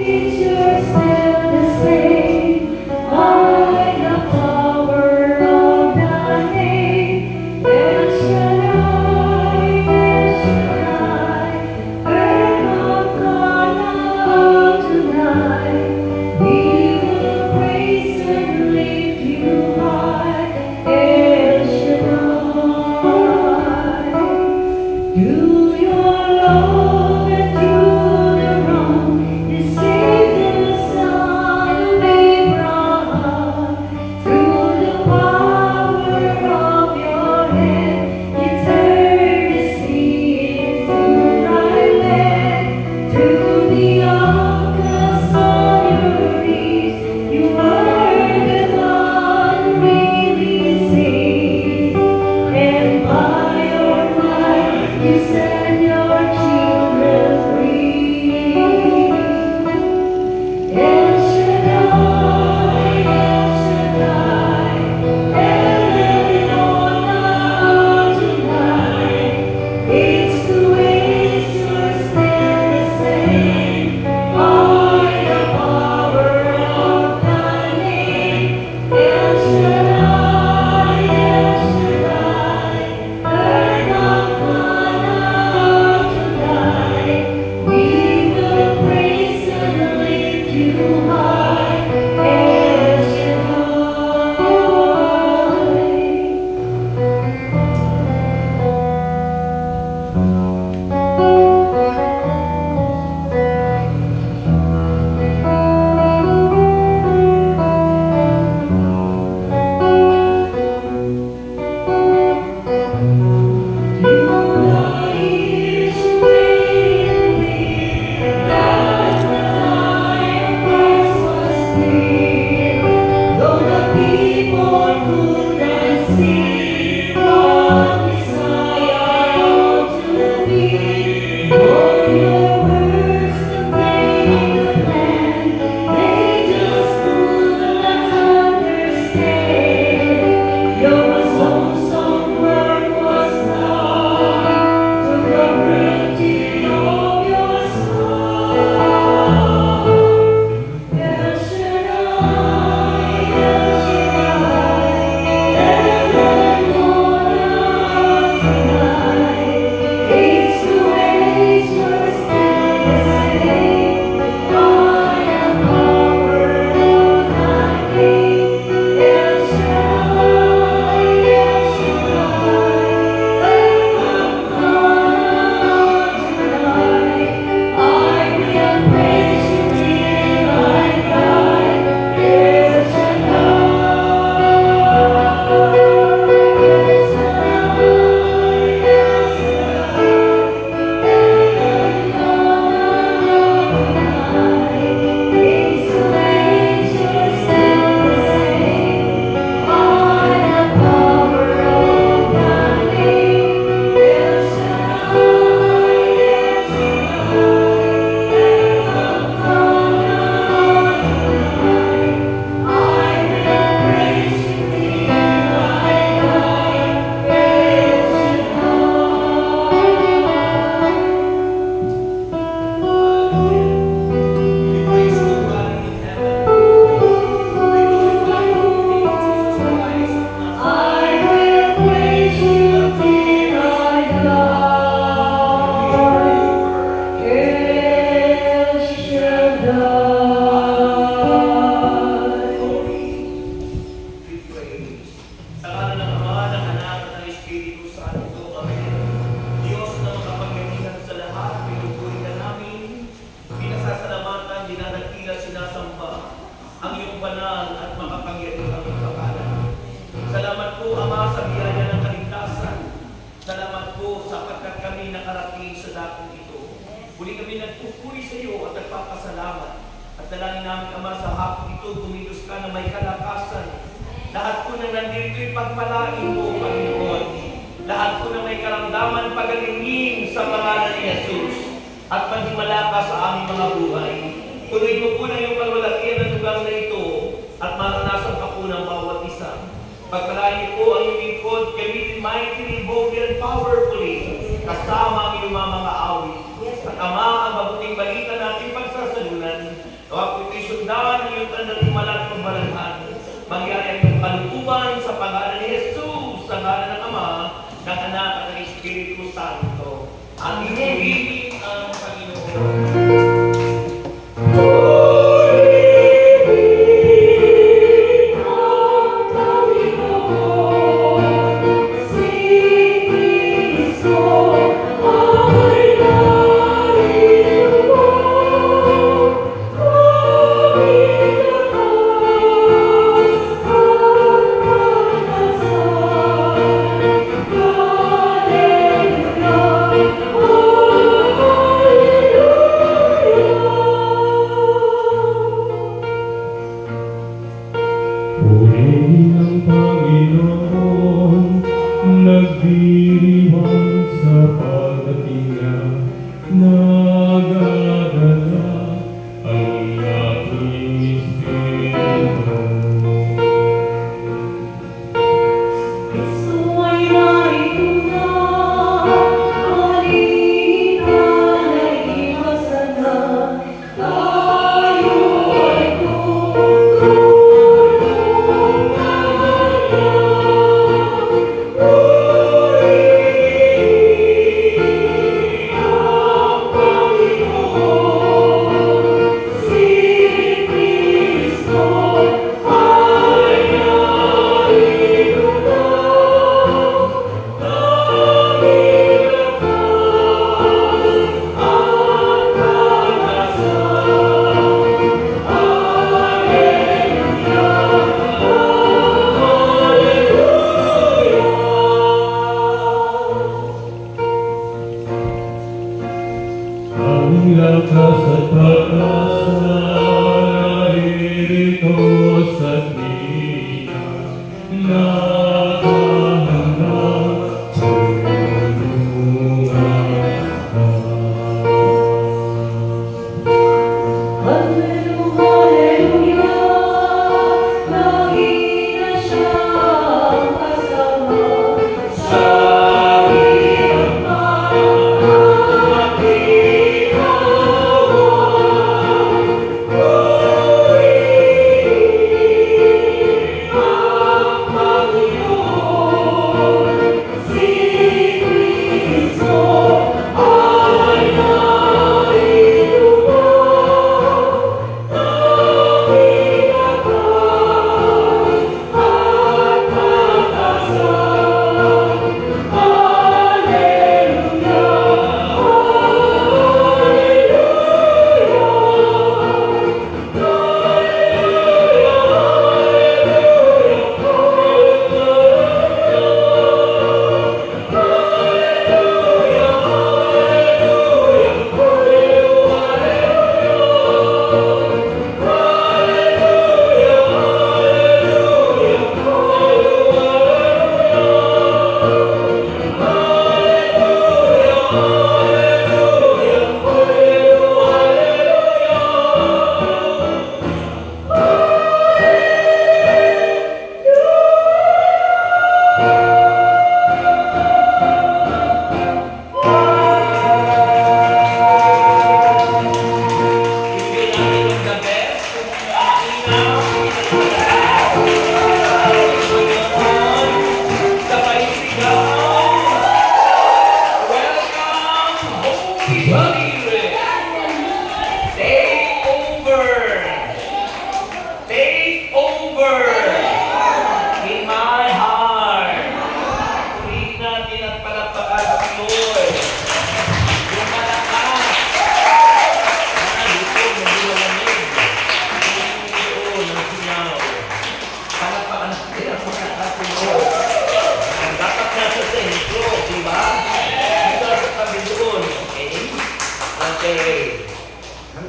You're still the same, by the power of the name. El Shaddai, burn up God tonight. We will praise and lift you high. El Shaddai, through your love and through the wrong, you saved the son of Abraham. Through the power of your hand, you turned the sea into dry land. Through the uncas of your reeds, you were the God who really saved. And by your might, you set your children free. El Shaddai, El Elyon tonight. Age to age, you're still the same. By the power of the name. El Shaddai, burn up tonight. We will praise and lift you high. El Shaddai. Muli kami nagpupuri sa iyo at nagpapasalamat. At dalangin namin, Ama, sa hapon ito, gumilos ka na may kalakasan. Lahat po ng nandito pagpalain mo, Panginoon. Lahat po na may karamdaman pagalingin sa pangalan ni Jesus. At maging ka sa aming mga buhay. Tuloy mo po na yung kalwalatian ng lugar na ito at maranasan ka po ng bawat isa. Pagpalain niyo po ang iyong lingkod, gamitin mightily, boldly, and powerfully, kasama ang iyong mga awit. At Ama, ang mabuting balita natin pagsasalunan,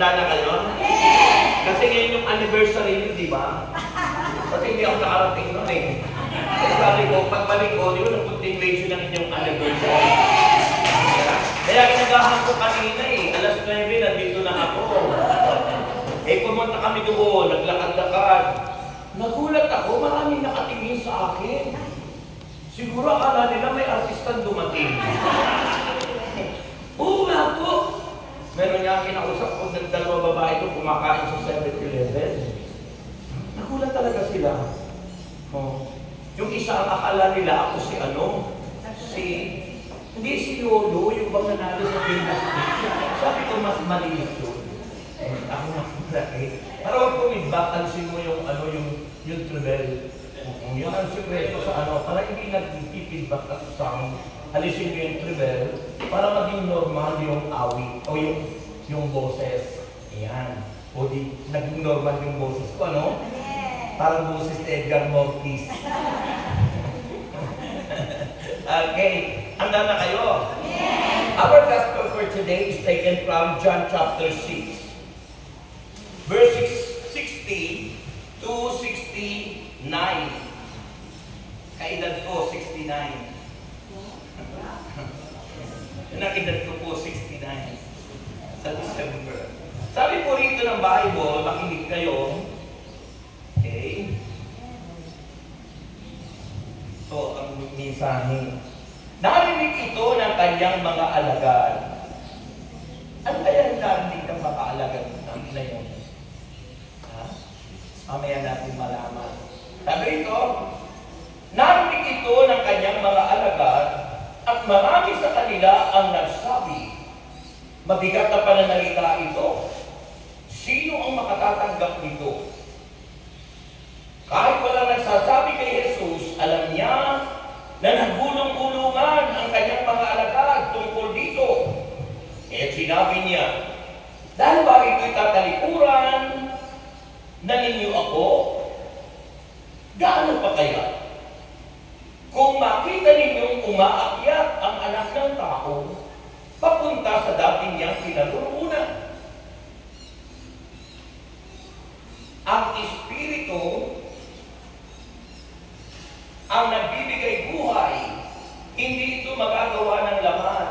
Handa na kayo? Kasi ngayon yung anniversary niyo, di ba? Kasi hindi ako nakarating nun eh. Kasi sabi ko, pagbalik ko, di ba nag-continuation ng inyong anniversary? Kaya kinagahan ko kanina eh. Alas 9, nandito na ako. Eh pumunta kami doon, naglakad-lakad. Nagulat ako, maraming nakatingin sa akin. Siguro akala nila may artistang dumating. Oo nga po. Meron nga kinausap ko, nagdalawa babae ko kumakain sa 7-Eleven. Nagulat talaga sila. Oh. Yung isa ang akala nila ako hindi si Lolo, yung bang nanalo sa gymnastics. Sabi ko mas maliit yun. Ako mas malaki. Para wag pumidback, alisin mo yung treble. Yun ang sikreto sa para hindi nag-feedback at sound. Alisin mo yung treble para maging normal yung awit o yung boses. Ayan. O di, naging normal yung boses ko, Parang boses ni Edgar Mortis. Okay. Handa na kayo? Yeah. Our gospel for today is taken from John chapter 6. Verse 60 to 69. Kaedad ko, 69. Nakidad ko po 69 sa December. Sabi po rito ng Bible, makinig kayo. Okay? Ito ang mensahe. Narinig ito ng kanyang mga alagad. Ano kaya narinig ng mga alagad na yun? Ha? Mamaya natin malaman. Sabi ito, narinig ito ng kanyang mga alagad at marami sa kanila ang nagsabi, mabigat na pananalita ito. Sino ang makatatanggap nito? Kahit walang nagsasabi kay Jesus, alam niya na naggulong-gulungan ang kanyang mga alagad tungkol dito. At sinabi niya, dahil ba ito'y tatalikuran na ninyo ako? Gaano pa kaya? Kung makita ninyong umaakyat ang anak ng tao, papunta sa dati niyang kinaroroonan. Ang Espiritu ang nagbibigay buhay, hindi ito magagawa ng laman.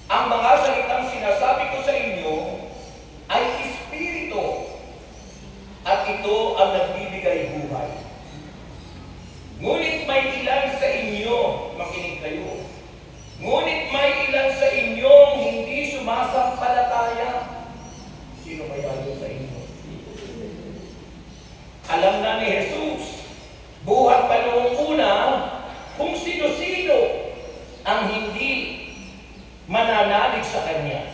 Ang mga salitang sinasabi ko sa inyo ay Espiritu at ito ang nagbibigay buhay. Ngunit may ilan sa inyo, makinig kayo, ngunit may ilan sa inyong hindi sumasampalataya. Sino kaya yun sa inyo? Alam na ni Jesus, buhat pa noong una, kung sino-sino ang hindi mananalig sa Kanya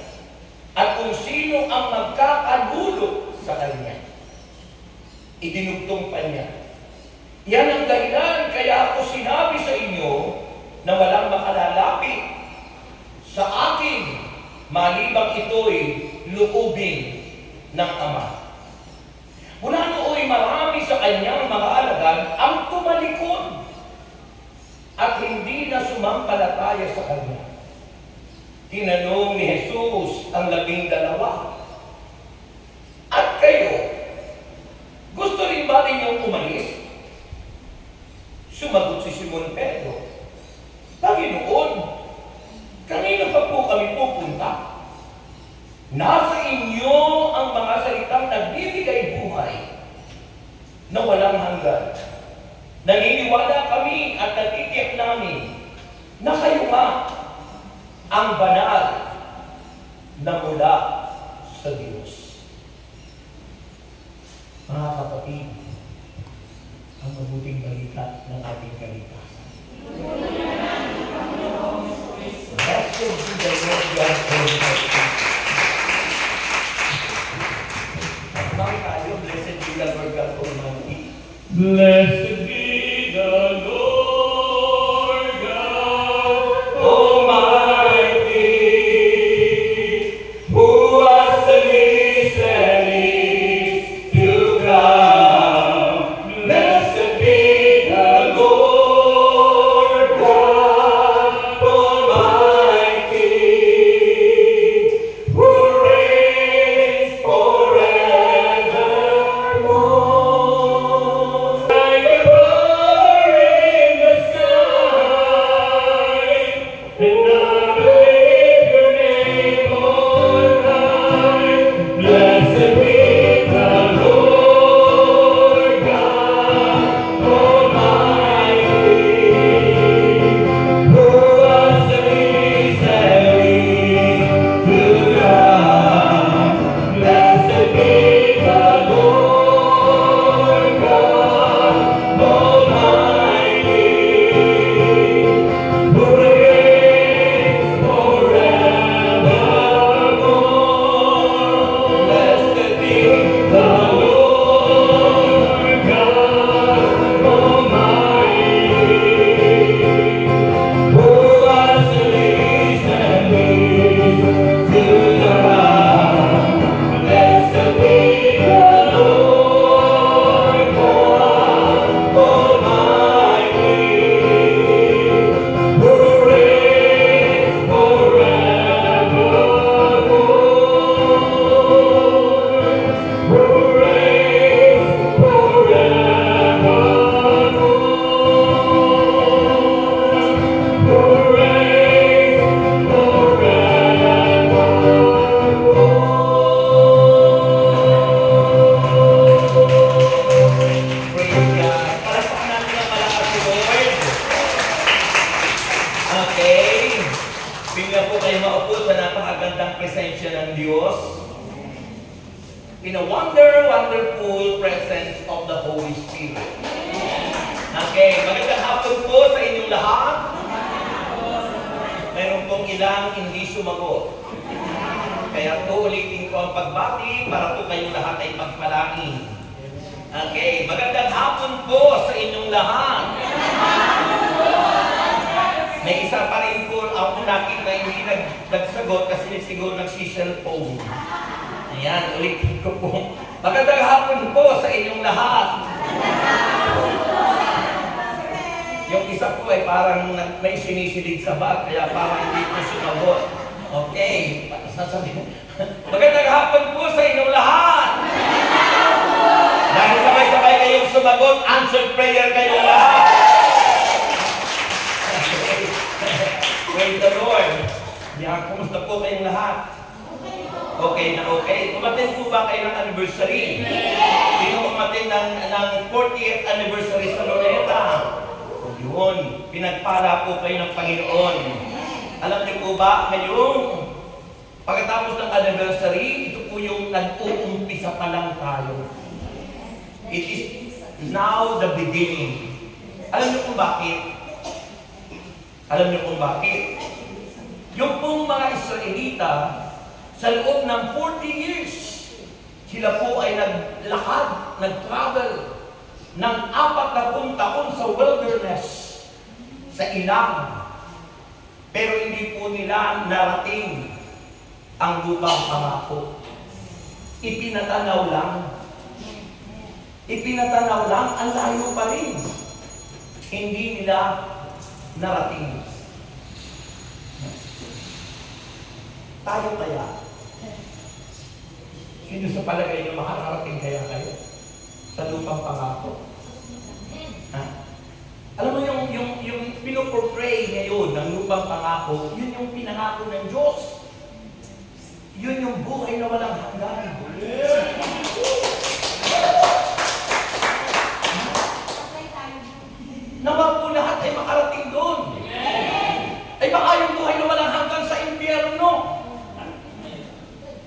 at kung sino ang magkakalulot sa Kanya. Idinugtong pa niya. Yan ang dahilan kaya ako sinabi sa inyo na walang makalalapit sa akin malibang ito'y loobin ng Ama. Mula nooy marami sa kanyang mga alagad ang tumalikod at hindi na sumampalataya sa kanya. Tinanong ni Jesus ang 12, at kayo, gusto rin ba ninyong umalis? Sumagot si Simon Pedro, Panginoon, kanino pa po kami pupunta? Nasa inyo ang mga salitang nagbibigay buhay na walang hanggan. Naniniwala kami at natitiyak namin na kayo nga ang banal na mula sa Diyos. Mga kapatid, ang mabuting balita ng ating kaligtasan. Blessed be the Lord God Almighty. Blessed be the Lord God Almighty. Blessed be the Lord God Almighty, who was and is to come. Blessed be the Lord God Almighty, who reigns forever. Thank you. in a wonderful presence of the Holy Spirit. Okay, magandang hapon po sa inyong lahat. Meron pong ilang hindi sumagot. Kaya po ulitin ko ang pagbati para po kayong lahat ay pagpalain. Okay, magandang hapon po sa inyong lahat. May isa pa rin po ako nakita hindi nagsagot kasi siguro nagsi-cellphone. Ayan, ulitin ko po. Magandang hapon po sa inyong lahat. Yung isa po ay parang may sinisilig sa bag, kaya parang hindi po sumagot. Okay, sasabihin. Magandang hapon po sa inyong lahat. Dahil sabay-sabay kayong sumagot, answered prayer kayong lahat. Praise the Lord. Yan, kumusta po kayong lahat? Okay na okay. Umatin po ba kayo ng anniversary? Sino umatin ng 40th anniversary sa Loretta? O yun, pinagpala po kayo ng Panginoon. Alam niyo po ba, ngayong pagkatapos ng anniversary, ito po yung nag-uumpisa pa lang tayo. It is now the beginning. Alam niyo kung bakit? Alam niyo kung bakit? Yung pong mga Israelita, sa loob ng 40 years, sila po ay naglakad, nag-travel ng 40 taon sa wilderness, sa ilang. Pero hindi po nila narating ang lupang pangako. Ipinatanaw lang. Ipinatanaw lang, ang layo pa rin. Hindi nila narating. Tayo kaya? Sino sa palagay nyo makakarating kaya kayo sa lupang pangako? Ha? Alam mo yung pinoportray ngayon ng lupang pangako, yun yung pinangako ng Diyos. Yun yung buhay na walang hanggan. Naman po lahat ay makarating doon. Ay baka yung buhay na walang hanggan sa impyerno.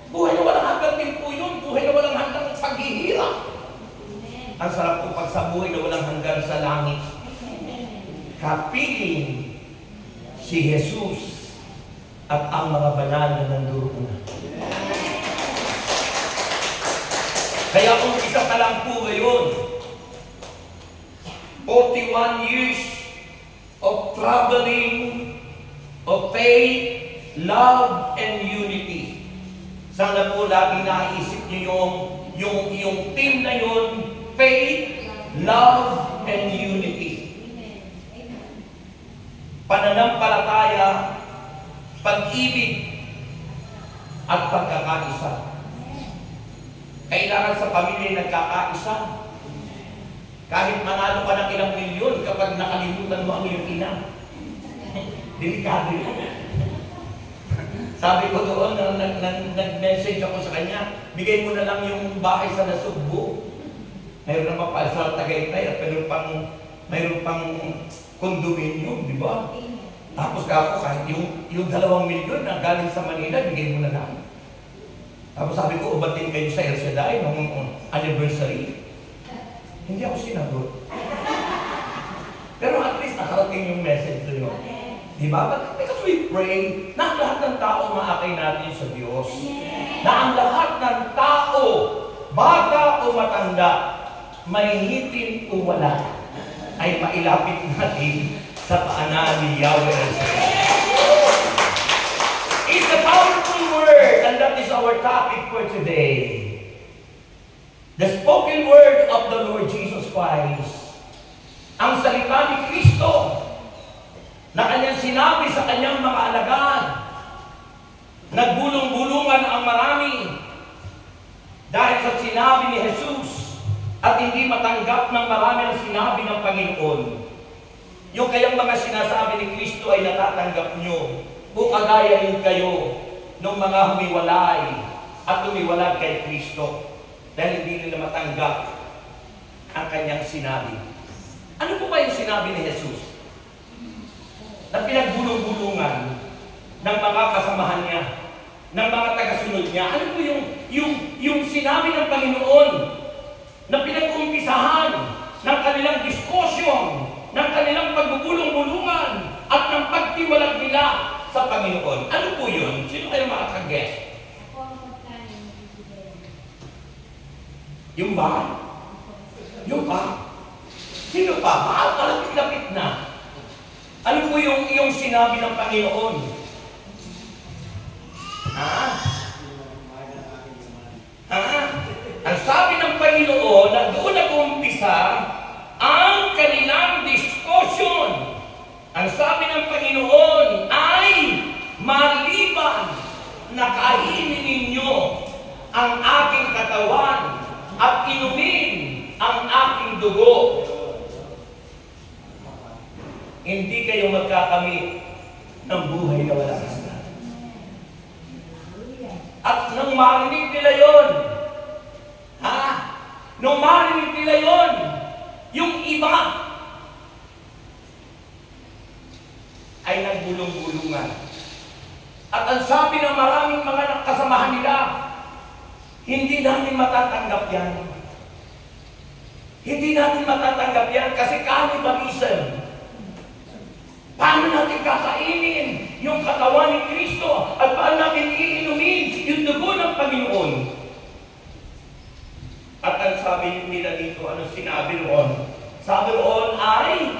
Buhay na walang hanggan din po yun. Buhay na walang hanggan sa paghihirap. Ang sarap po pag sa buhay na walang hanggan sa langit. Kapiling si Jesus at ang mga banal na nandoon. Kaya kung isa ka lang po ngayon, 41 years of traveling, of faith, love, and unity. Sana po lagi naisip niyo yung team na yun, faith, love, and unity. Pananampalataya, pag-ibig, at pagkakaisa. Kailangan sa pamilya nagkakaisa. Kahit manalo ka ng ilang milyon kapag nakalimutan mo ang iyong ina. Delikado yun. Sabi ko doon, nag-message ako sa kanya, bigay mo na lang yung bahay sa Nasugbo. Mayroon naman pa sa Tagaytay at mayroon pang condominium, di ba? Tapos ako, kahit yung 2 milyon na galing sa Manila, bigay mo na lang. Tapos sabi ko, ubatin kayo sa El Shaddai noong anniversary. Hindi ako sinagot. Pero at least nakarating yung message doon. Diba? Because we pray na ang lahat ng tao maakay natin sa Diyos. Na ang lahat ng tao, bata o matanda, may ngipin o wala, ay mailapit natin sa paanan ni Yahweh. It's a powerful word, and that is our topic for today. The spoken word of the Lord Jesus Christ. Ang salita ni Kristo na kanyang sinabi sa kanyang mga alagad. Nagbulong-bulungan ang marami dahil sa sinabi ni Jesus at hindi matanggap ng marami ang sinabi ng Panginoon. Yung kayang mga sinasabi ni Kristo ay natatanggap nyo o kagaya rin kayo ng mga humiwalay at humiwalag kay Kristo. Dahil hindi nila matanggap ang kanyang sinabi. Ano po ba yung sinabi ni Jesus? Na pinagbulong-bulungan ng mga kasamahan niya. ng mga tagasunod niya. Ano po yung sinabi ng Panginoon na pinag-uumpisahan ng kanilang diskusyon, ng kanilang pagbubulong-bulungan, at ng pagtiwalag nila sa Panginoon? Ano po yun? Sino kayo makaka-guess? Yung ba? Yung ba? Sino pa? Malapit-lapit na. Ano po yung sinabi ng Panginoon? Ang sabi ng Panginoon na doon nag-umpisa ang kanilang discussion. Ang sabi ng Panginoon ay, maliban na kainin ninyo ang aking katawan at inumin ang aking dugo, hindi kayo magkakamit ng buhay na walang hanggan. At nung marinig nila yun, nung marinig nila yun, yung iba ay nagbulong-bulungan. At ang sabi ng maraming mga kasamahan nila, hindi natin matatanggap yan. Hindi natin matatanggap yan kasi cannibalism. Paano natin kakainin yung katawan ni Kristo at paano natin iinumin yung dugo ng Panginoon? At ang sabi nila dito, ano sinabi roon? Sabi roon ay,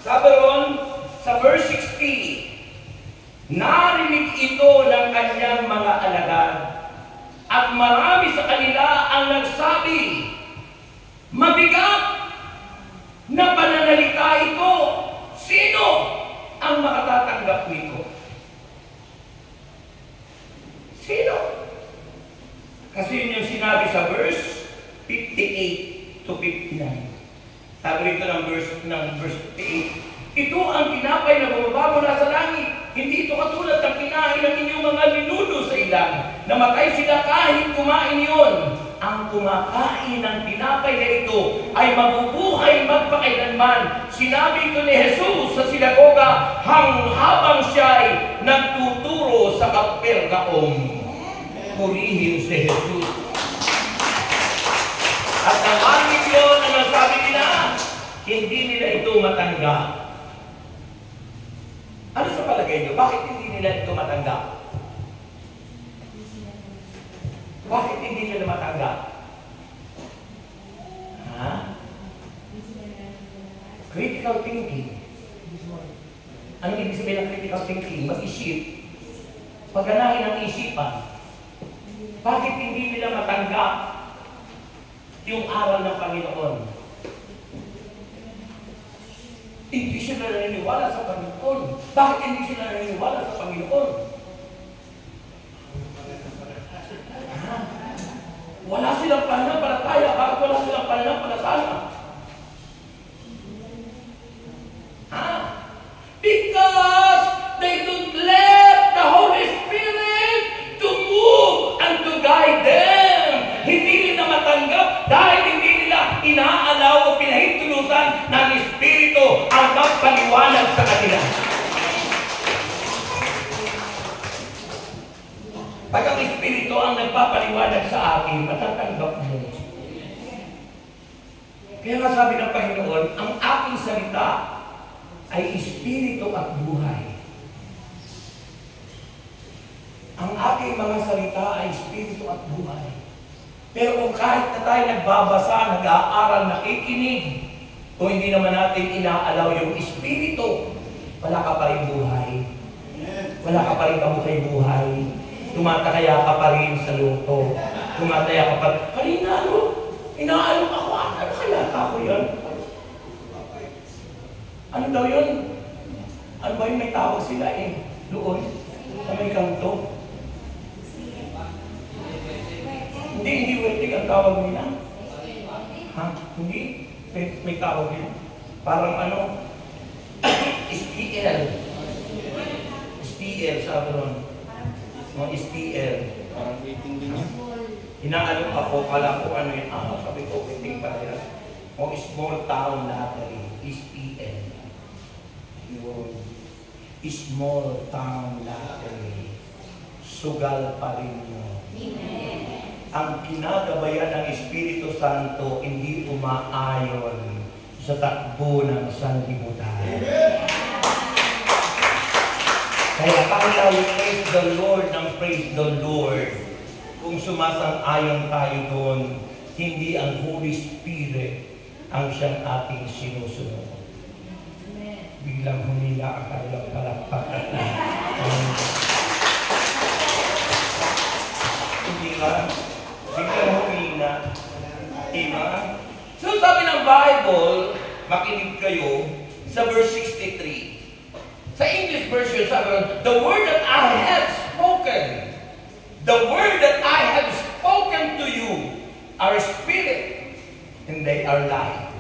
sabi roon sa verse 60, narinig ito ng kanyang mga alagad at marami sa kanila ang nagsabi, mabigat na pananalita ito. Sino ang makatatanggap nito? Sino? Kasi yun yung sinabi sa verse 58 to 59. Sabi rito ng verse 58, ito ang tinapay na bumaba mula sa langit. Hindi ito katulad ng kinain ng inyong mga ninuno sa ilang. Namatay sila kahit kumain yun. Ang kumakain ng tinapay na ito ay mabubuhay magpakailanman. Sinabi ito ni Jesus sa sinagoga habang siya ay nagtuturo sa Kapernaum. Purihin si Jesus. At ang aming yun, ang sabi nila, hindi nila ito matanggap. Ano sa palagay nyo? Bakit hindi nila ito matanggap? Bakit hindi nila matanggap? Critical thinking. Anong ibig sabihin ng critical thinking? Mag-isip. Pagganahin ang isipan. Bakit hindi nila matanggap yung aral ng Panginoon? Hindi sila naniniwala sa Panginoon. Bakit hindi sila naniniwala sa Panginoon? Wala silang pananampalataya. Bakit wala silang pananampalataya? Because they don't let the Holy Spirit to move and to guide them. Hindi nila matanggap dahil hindi nila inaalaw o pinahintulutan ng Espiritu ang magpaliwanag sa kanila. Pag ang Espiritu ang nagpapaliwanag sa akin, matatanggap mo. Kaya nga sabi ng Panginoon, ang aking salita ay Espiritu at buhay. Ang aking mga salita ay Espiritu at buhay. Pero kung kahit na tayo nagbabasa, nag-aaral, nakikinig, kung hindi naman natin inaalaw yung Espiritu, wala ka pa rin buhay. Wala ka pa rin kabuhay-buhay. Tumataya ka pa rin sa luto. Tumataya ka pa rin. Kanina, inaalok ako. Ano kaya ako yan? Ano daw yun? Ano ba yung may tawag sila doon? Sa may kanto? Hindi wedding ang tawag nila. Hindi? May tawag nila. Parang STL. STL, sabi ron. STL. Parang waiting din yan. Inaalok ako, kala ko ano yun. Sabi ko, waiting pa rin. Small town lottery. STL. Yun. Small town lottery. sugal pa rin nyo. Ang kinagabayan ng Espiritu Santo hindi umaayon sa takbo ng sanlibutan. Kaya tayo praise the Lord ng praise the Lord. Kung sumasang-ayon tayo doon, hindi ang Holy Spirit ang siyang ating sinusunod. Biglang humila ang kanilang palakpakan. Hindi ba? Biglang humina. Diba? So sabi ng Bible, makinig kayo sa verse 63. Sa English version, sabi ng, the word that I have spoken, the word that I have spoken to you are spirit and they are life.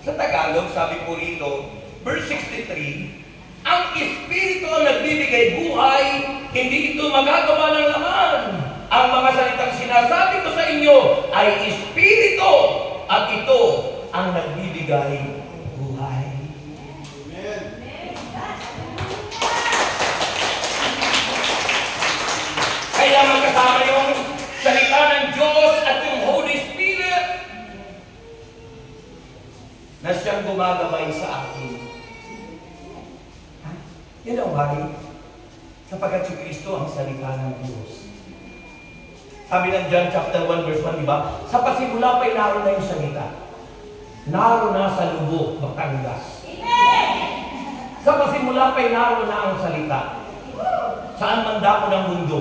Sa Tagalog, sabi po rito, verse 63, ang Espiritu ang nagbibigay buhay, hindi ito magagawa ng laman. Ang mga salitang sinasabi ko sa inyo ay Espiritu at ito ang nagbibigay buhay. Amen. Kaya magkasama yung salita ng Diyos at yung Holy Spirit na siyang gumagabay sa akin. Yan ang bagay. Sapagkat si Kristo ang salita ng Diyos. Sabi ng John chapter 1 verse 1, diba? Sa pasimula pa'y naroon na yung salita. Naroon na sa Lubok, Batangas. Sa pasimula pa'y naroon na ang salita. Saan man dako ng mundo,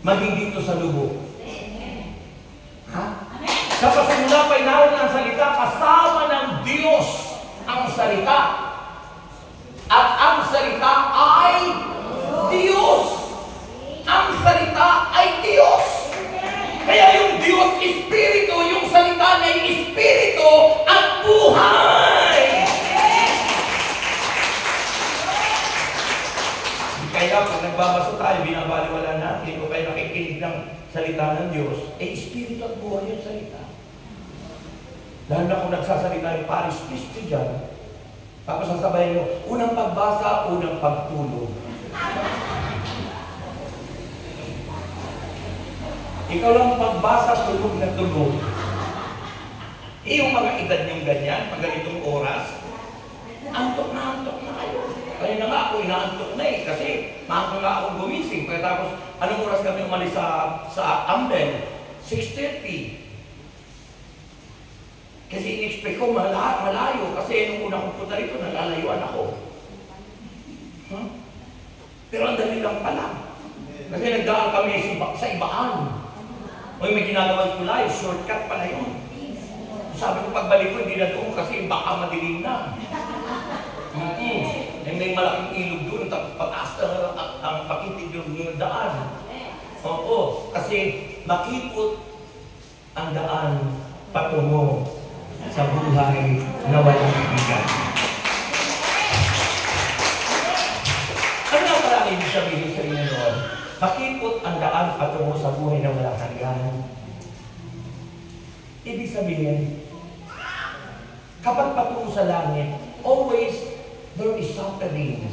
maging dito sa Lubok. Ha? Sa pasimula pa'y naroon na ang salita, kasama ng Diyos ang salita. At ang salita ay Diyos. Ang salita ay Diyos. Kaya yung Diyos Espiritu, yung salita na yung Espiritu at buhay. Kaya kung nagbabasa tayo, binabaliwala natin o kaya nakikinig ng salita ng Diyos, Espiritu at buhay yung salita. Lalo na kung nagsasalita yung Paris Christi dyan, tapos sasabayan nyo, unang pagbasa, unang pagtulog. Ikaw lang pagbasa, tulog na tulog. Yung mga edad niyong ganyan, pag ganitong oras, antok na kayo. Kaya na nga ako, inaantok na eh, kasi maaga nga akong gumising. Pagkatapos, anong oras kami umalis sa Amben? 6:30. Kasi in-expect ko malayo, kasi nung una kong punta rito, nalalayuan ako. Huh? Pero ang dali lang pala. Kasi nagdaan kami sa ibaan. O may ginagawang kulay, shortcut pala yun. Sabi ko pagbalik ko, hindi na doon kasi baka madilim na. May malaking ilog doon, pataas na ang pakitig yung daan. Oo, kasi makipot ang daan patungo sa buhay na walang ibigan. Ano nga pala ang ibig sabihin sa inyo noon? Makipot ang daan patungo sa buhay na walang hanggan. Ibig sabihin, kapag patungo sa langit, always there is suffering.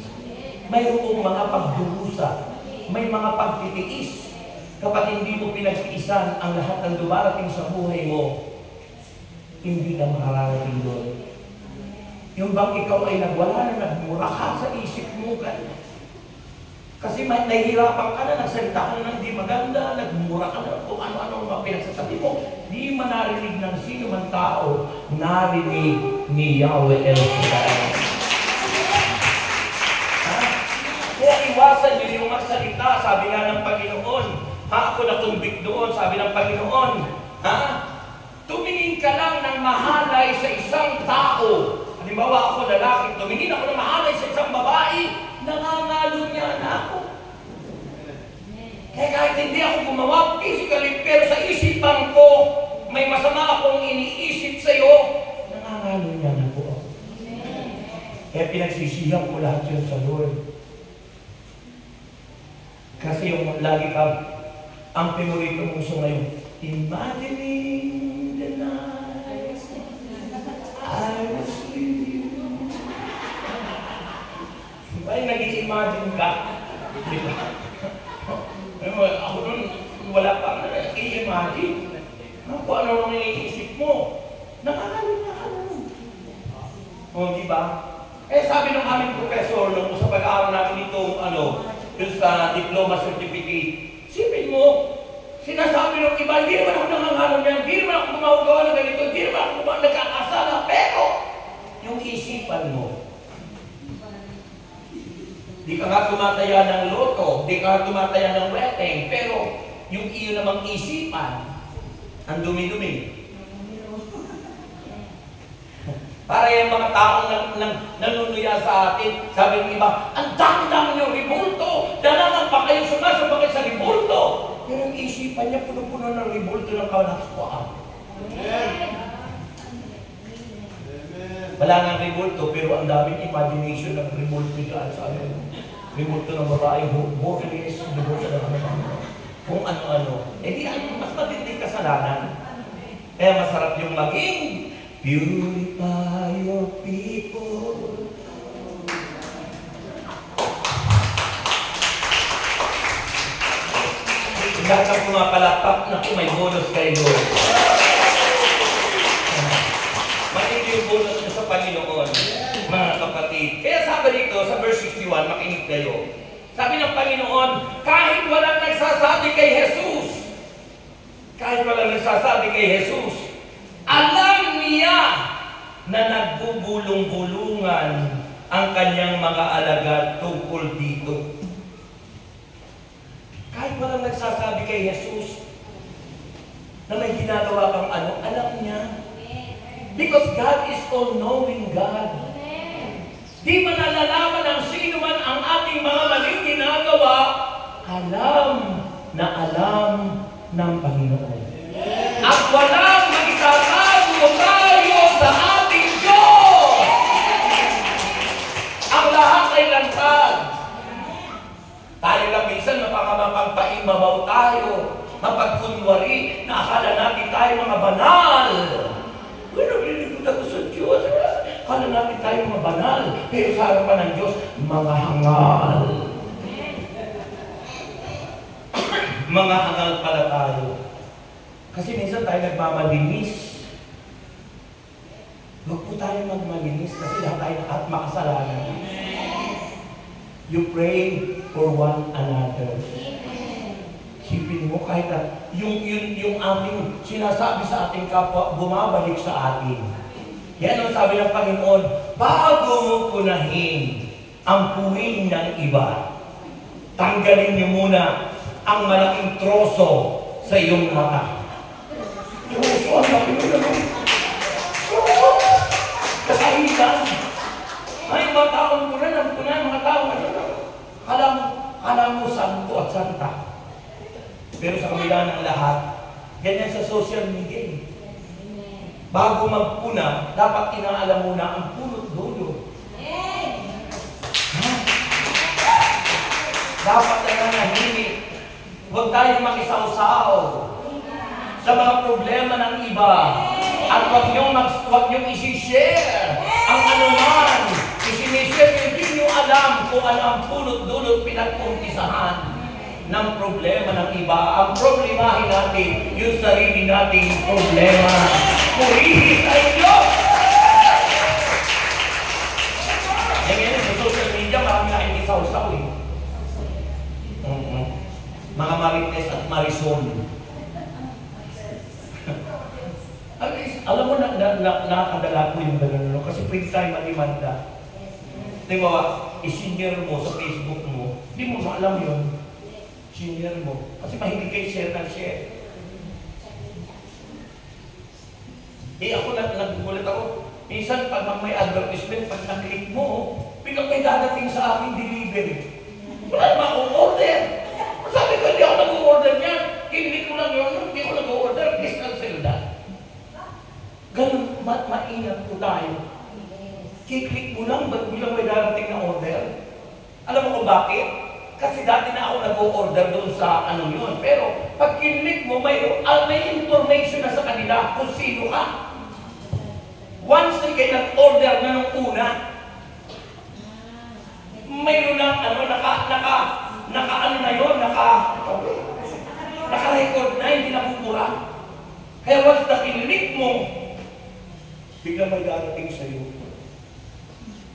Mayroong mga pagdurusa, may mga pagtitiis. Kapag hindi mo pinagtiisan ang lahat ng dumarating sa buhay mo, hindi ka makararating doon. Yung bang ikaw ay nagwala na, nagmura ka sa isip mo, kasi may nahihirapan ka na, nagsalita ka na ng di maganda, nagmura ka na kung ano-ano mga pinagsasabi mo. Di man narinig ng sino man tao, narinig ni Yahweh El Shaddai. Kaya iwasan nyo yung magsalita, sabi nga ng Panginoon. Ako natumbik doon, sabi ng Panginoon. Tumingin ka lang ng mahalay sa isang tao. Halimbawa ako lalaki, tumingin ako ng mahalay sa isang babae, nangangalo niya na ako. Kaya kahit hindi ako gumawa physically, pero sa isipan ko, may masama akong iniisip sa'yo, nangangalo niya na ako. Kaya pinagsisihan ko lahat yun sa Lord. Kasi yung lagi ka, ang pinurito mong so ngayon, imagining the night I was with you. Ay, nag-i-imagine ka. Diba? Ako nun, wala pa, i-imagine. Kung ano nung iniisip mo, nakakalo na ka nun. O, di ba? Sabi ng aming professor, nung sa pag-aaral namin itong, yung sa diploma certificate, sipin mo, sinasabi ng iba, hindi naman ako nangangalo niyan, hindi naman ako gumagawa ng ganito, hindi naman ako nagkakasala, pero yung isipan mo, di ka nga tumataya ng loto, di ka nga tumataya ng wedding, pero yung iyo namang isipan, ang dumi-dumi. Para yung mga taong nanunuya sa atin, sabi ng iba, ang dami-dami yung ribulto, dalaman pa kayo, sumasabakay sa ribulto. Pero yung isipan niya, puno-puno ng ribulto ng kawalaswaan. Wala nga ribulto, pero ang daming imagination ng ribulto dyan sa amin. Ribulto ng babae, vocalist, ribulto ng kung ano-ano. Di mas matinding kasalanan. Kaya masarap yung maging purify your people. Lahat ng pumapalakpak na may bonus kayo. Makinig yung bonus nyo sa Panginoon, mga kapatid. Kaya sabi dito sa verse 61, makinig kayo. Sabi ng Panginoon, kahit walang nagsasabi kay Jesus, alam niya na nagbubulong-bulungan ang kanyang mga alagad tungkol dito. Kahit walang nagsasabi kay Jesus na may ginagawa kang alam niya. Because God is all-knowing God. Di man nalalaman ang sino man ang ating mga maling ginagawa, alam ng Panginoon. At walang magtatago tayo sa ating Diyos. Ang lahat ay lantad. Tayo lang minsan mapagpaimabaw tayo, mapagkunwari, na akala natin tayo mga banal. Naglilingkod ako sa Diyos. Akala natin tayo mga banal, pero sa harapan ng Diyos, mga hangal. Mga hangal pala tayo. Kasi minsan tayo nagmamalinis. Huwag po tayo magmalinis kasi lahat tayo makasalanan. You pray for one another. Sipin mo kahit yung aming sinasabi sa ating kapwa, bumabalik sa atin. Yan ang sabi ng Panginoon, bago mo punahin ang puwing ng iba, tanggalin niyo muna ang malaking troso sa iyong mata. Troso ang sabi mo naman. Kakahitan. Ay, mga taong punan, mga taong alam mo santo at santa. Pero sa kabila ng lahat, ganyan sa social media. Bago magpuna, dapat inaalam mo na ang punot dulo. Dapat na nanahimik. Huwag tayong makisawsaw sa mga problema ng iba. At huwag niyong isi-share ang anuman. Isi-share, hindi niyo alam kung ano ang punot dulo pinag-umpisahan ng problema ng iba. Ang problemahin natin, yung sarili nating problema. Purihin ay Diyos! Ngayon sa social media, marami na hindi sausaw eh. Mga Marites at Marisol. Alam mo na nakakadala ko yung gano'n kasi pwede tayo malimanda. Di ba, i-senior mo sa Facebook mo, di mo alam yun. Senior mo. Kasi mahilig kayo share ng share. Ako nagugulat ako. Minsan, pag may advertisement, pag naklik mo, biglang may dadating sa akin delivery. Wala naman akong order. Sabi ko, hindi ako nag-order niyan. Hindi ko lang yun. Hindi ko nag-order. Please cancel that. Ganun, maingat po tayo. Kiklik mo lang, ba't bilang may darating na order? Alam mo kung bakit? Kasi dati na ako nag-order doon sa yun. Pero pag kinlik mo, may information na sa kanila kung sino ka. Once na kayo nag-order na nung una, mayroon lang, naka Nakarecord na, hindi nabubura. Kaya once na kinilig mo, biglang may darating sa'yo.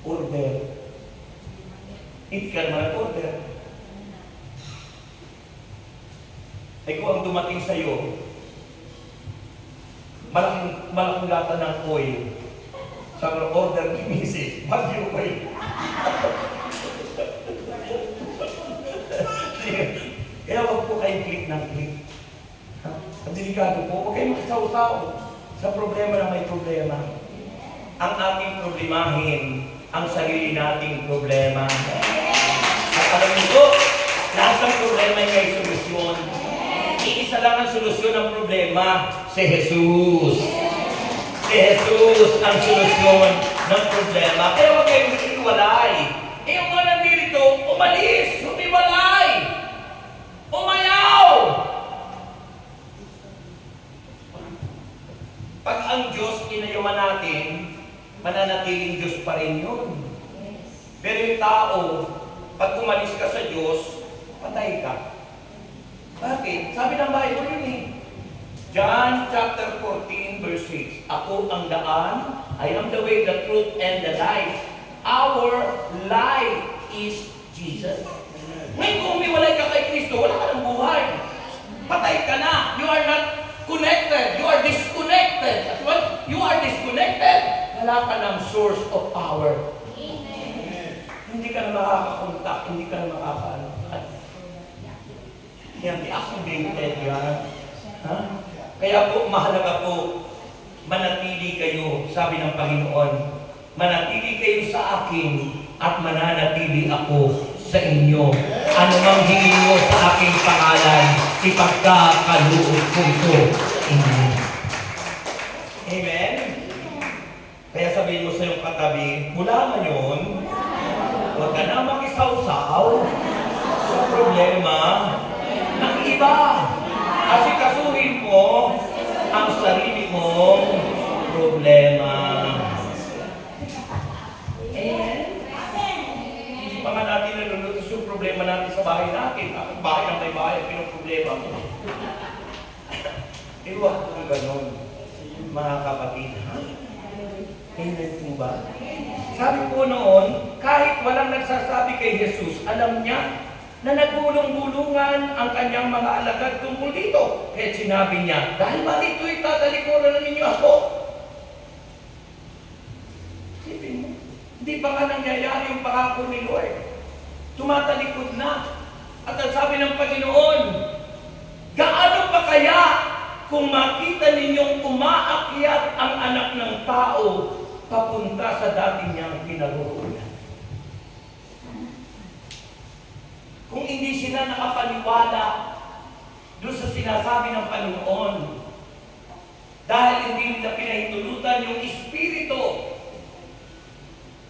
Order. Hindi ka naman nag-order. Ay kung ang dumating sa'yo, malaking lata ng oil. Sabi ng order ni Mrs. Bagyo oil. Kaya wag po kayo click ng click. Ang delikado po, huwag kayo makisaw-saw sa problema na may problema. Ang ating problemahin, ang sarili nating problema. At alam nyo, lahat ng problema ay may solusyon. Iisa lang ang solusyon ng problema, si Jesus. Si Jesus ang solusyon ng problema. Kaya huwag kayong iwalay. Eh yung mga nandito, umalis, humiwalay, umayaw. Pag ang Diyos inayawan natin, mananatiling Diyos pa rin yun. Pero yung tao, pag umalis ka sa Diyos, patay ka. Bakit? Sabi ng Bible yun eh. John chapter 14 verse 6. Ako ang daan, I am the way, the truth, and the life. Our life is Jesus. Ngayon kung umiwalay ka kay Kristo, wala ka ng buhay. Patay ka na. You are not connected. You are disconnected. At when you are disconnected, wala ka ng source of power. Amen. Hindi ka na makakakontak, hindi ka na makakaano. Yan, deactivated yan. Ha? Kaya po, mahalaga po, manatili kayo, sabi ng Panginoon, manatili kayo sa akin at mananatili ako sa inyo. Ano mang hingin mo sa aking pangalan, ipagkakaluot ko ito. Amen. Amen? Kaya sabihin mo sa iyong katabi, mula ngayon, huwag ka na makisawsaw sa problema ng iba. Asikasuhin mo ang sarili mong problema. Hindi pa nga natin nalulutos yung problema natin sa bahay natin. Ang bahay ng may bahay, pinoproblema mo. Iwag kung ganon, mga kapatid. Amen po ba? Sabi po noon, kahit walang nagsasabi kay Jesus, alam niya na nagulong-bulungan ang kanyang mga alagad tungkol dito. Kaya sinabi niya, dahil ba dito'y tatalikuran na ninyo ako? Sipin mo, hindi pa nga nangyayari yung pangako ni Lord. Tumatalikod na. At ang sabi ng Panginoon, gaano pa kaya kung makita ninyong umaakyat ang anak ng tao papunta sa dati niyang kinaroroonan? Kung hindi sila nakapaniwala doon sa sinasabi ng Panginoon, dahil hindi nila pinahintulutan yung Espiritu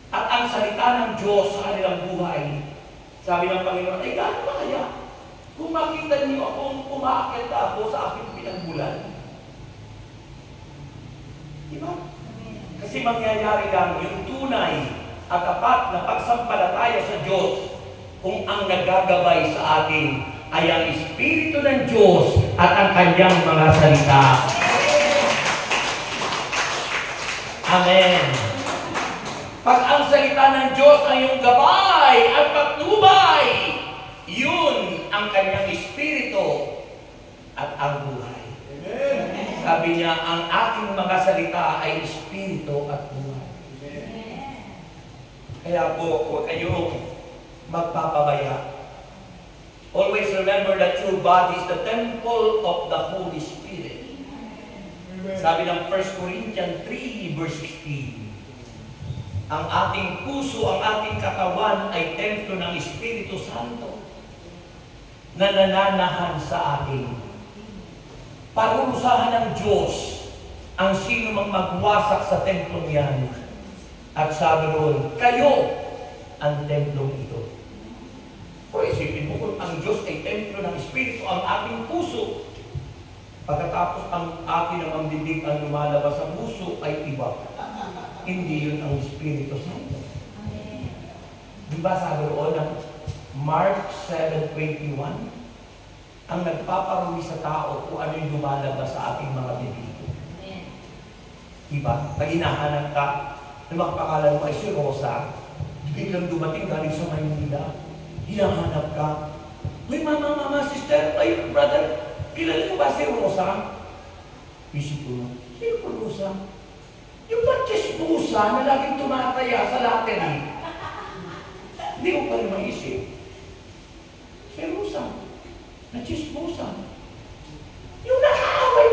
at ang salita ng Diyos sa kanilang buhay, sabi ng Panginoon, ay gaano ba kaya kung makita niyo akong umaakit ako sa aking pinagmulan? Diba? Kasi mangyayari lang yung tunay at tapat na pagsampalataya sa Diyos kung ang nagagabay sa atin ay ang Espiritu ng Diyos at ang kanyang mga salita. Amen. Pag ang salita ng Diyos ay yung gabay at patnubay, yun ang kanyang Espiritu at ang buhay. Amen. Sabi niya, ang aking mga salita ay Espiritu at buhay. Amen. Kaya po, huwag kayong magpapabaya. Always remember that your body is the temple of the Holy Spirit. Amen. Sabi ng 1 Corinthians 3 verse 16, ang ating puso, ang ating katawan ay templo ng Espiritu Santo na nananahan sa atin. Parurusahan ng Diyos ang sino mang magwasak sa templong yan. At sabi roon, kayo ang templong ito. O isipin mo kung ang Diyos ay templo ng Espiritu, ang ating puso. Pagkatapos ang akin ang bibig ang lumalabas sa puso ay iba. Hindi yun ang Espiritu Santo. Di ba sabi roon ng Mark 7:21? ang nagpaparumi sa tao kung ano yung lumalabas sa ating mga bibig. Diba? Pag hinahanap ka, na magpakalan mo ay si Rosa, biglang dumating galing sa Maynila, hinahanap ka, uy, mama, sister, ay, brother, kilala niyo ba si Rosa? Isip ko na, sino po Rosa? Yung Batches-Busa na laging tumataya sa lottery. Hindi ko pa rin maisip. Si Rosa, na-Chismosa. Yung nakaaway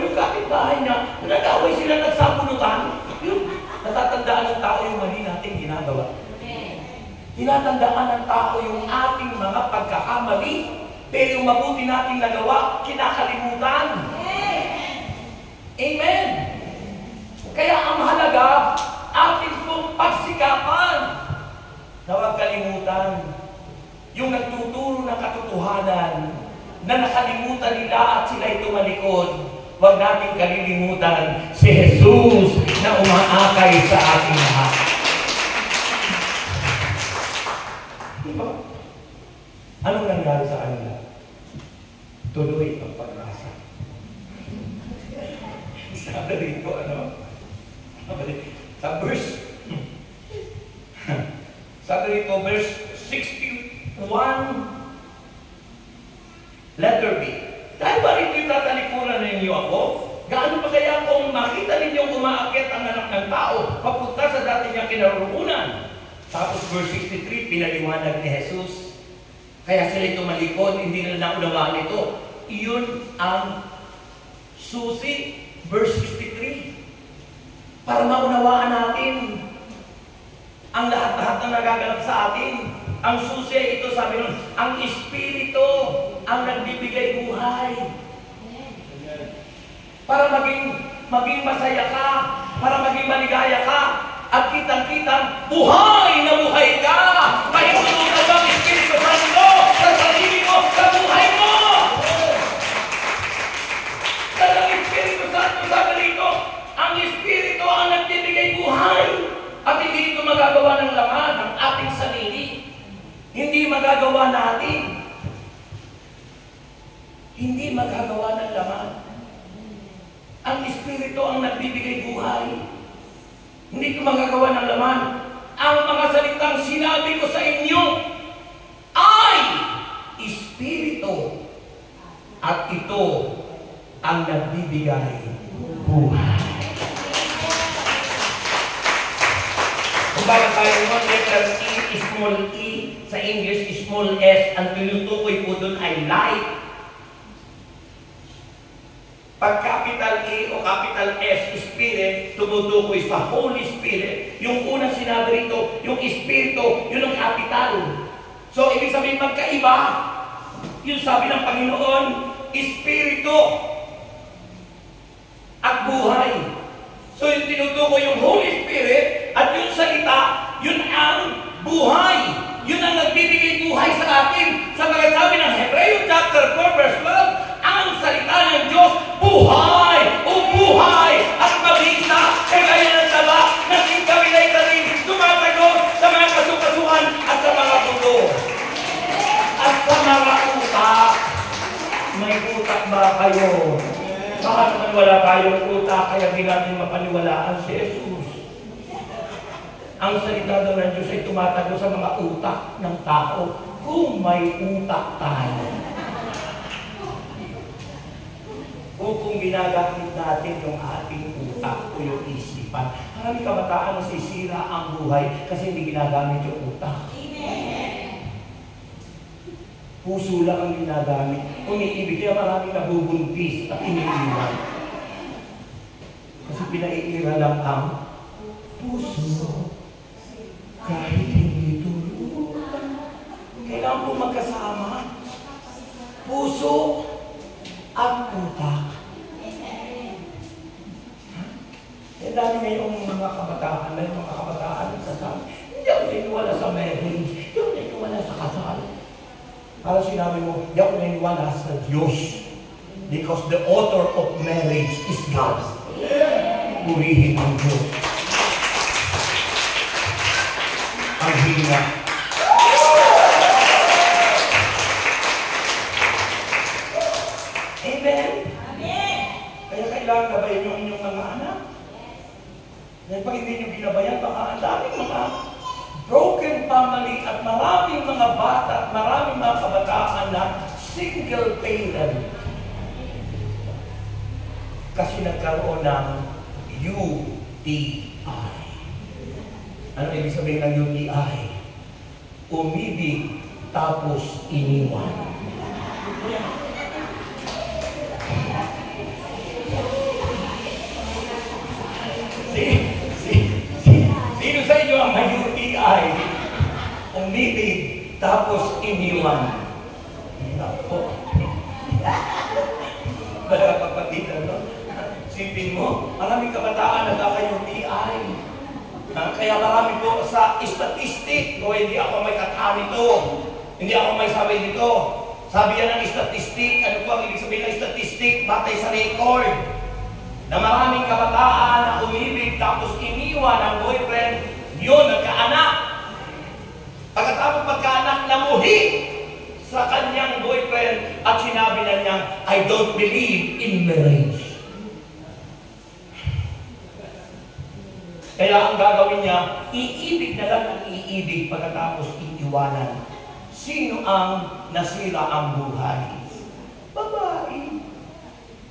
yung kapitbahay niya, nag-away sila, nagsabunutan, yung natatandaan ng tao yung mali nating ginagawa. Tinatandaan ng tao yung ating mga pagkakamali, pero yung mabuti nating nagawa, kinakalimutan. Amen! Kaya ang mahalaga, ating pong pagsikapan na huwag kalimutan yung nagtuturo ng katotohanan na nakalimutan nila at sila'y tumalikod. Huwag nating kalilimutan si Jesus na umaakay sa ating lahat. Diba? Anong nangyari sa kanila? Tuloy ang pag-asa. Sabi rito, sabi rito, verse 61, letter B. Dahil ba rito yung tatalikuran ninyo ako? Gaano pa kaya kung makita ninyong umaakyat ang anak ng tao, papunta sa dati niyang kinaroroonan? Tapos verse 63, pinaliwanag ni Jesus. Kaya sila tumalikod, hindi nila naunawaan ito. Iyon ang susi, verse 63. Para maunawaan natin ang lahat-lahat na nagaganap sa atin. Ang susi, ito sabi nun, ang Espiritu ang nagbibigay buhay. Para maging masaya ka, para maging maligaya ka, at kitang-kitang buhay na buhay ka. Mahintulog ka ang Espiritu Santo sa sarili mo, sa buhay mo. Dahil ang Espiritu Santo, sabi rito, ang Espiritu ang nagbibigay buhay. At hindi ito magagawa ng laman ng ating sarili. Hindi magagawa natin. Hindi magagawa ng laman. Ang Espiritu ang nagbibigay buhay. Hindi ito magagawa ng laman. Ang mga salitang sinabi ko sa inyo ay Espiritu. At ito ang nagbibigay buhay. Kung bakit tayo mo, letter E, small e, sa English, small s, ang tinutukoy po doon ay light. Pag capital E o capital S, Spirit, tumutukoy sa Holy Spirit. Yung unang sinabi rito, yung Espiritu, yun ang capital. So, ibig sabihin magkaiba. Yung sabi ng Panginoon, Espiritu at buhay. So, yung tinutukoy yung Holy Spirit at yung salita, yun ang buhay. Yun ang nagbibigay buhay sa atin. Sa mga sabi ng Hebreo chapter 4 verse 12, ang salita ng Diyos, buhay o buhay at mabisa, kagaya ng taba, naging kamilay-talim, tumatagos sa mga kasukasuan at sa mga buto. At sa mga utak, may utak ba kayo? Baka naman wala tayong utak, kaya di natin mapaniwalaan si Jesus. Ang salita daw ng Diyos ay tumatago sa mga utak ng tao kung may utak tayo. Kung ginagamit natin yung ating utak o yung isipan. Maraming kabataan nasisira ang buhay kasi hindi ginagamit yung utak. Puso lang ang ginagamit. Umiibig, kaya maraming nabubuntis at iniiwan. Kasi pinaiira lang ang puso. Kahit hindi tulutan. Kailangan po magkasama. Puso at utak. Eh, dami ngayong mga kabataan, may mga kabataan sa sabi, hindi ako niniwala sa marriage, hindi ako niniwala sa kasal. Parang sinabi mo, hindi ako niniwala sa Diyos. Because the author of marriage is God. Purihin ang Diyos. Ang hina. kailangan gabayan yung inyong mga anak. Dahil pag hindi nyo ginabayan, baka ang daming mga broken family at maraming mga bata at maraming mga kabataan na single parent. Kasi nagkaroon ng UTI. Ano ibig sabihin ng UTI? Umibig tapos iniwan. Sino sa inyo ang may UTI? Umibig tapos iniwan. Ako. Mga kapatid, ano? Sipin mo, maraming kabataan nagkaka-UTI. Kaya marami po sa statistic, o hindi ako may katani nito, hindi ako may sabi nito. Sabi yan ng statistic, ano po ang ibig sabihin ng statistic? Batay sa record. Na maraming kabataan na umibig tapos iniwan ang boyfriend, yun, nagkaanak. Pagkatapos pagkaanak, namuhi sa kanyang boyfriend at sinabi na niya, I don't believe in marriage. Kaya ang gagawin niya, iibig na lang ang iibig pagkatapos iiwanan. Sino ang nasira ang buhay? Babae.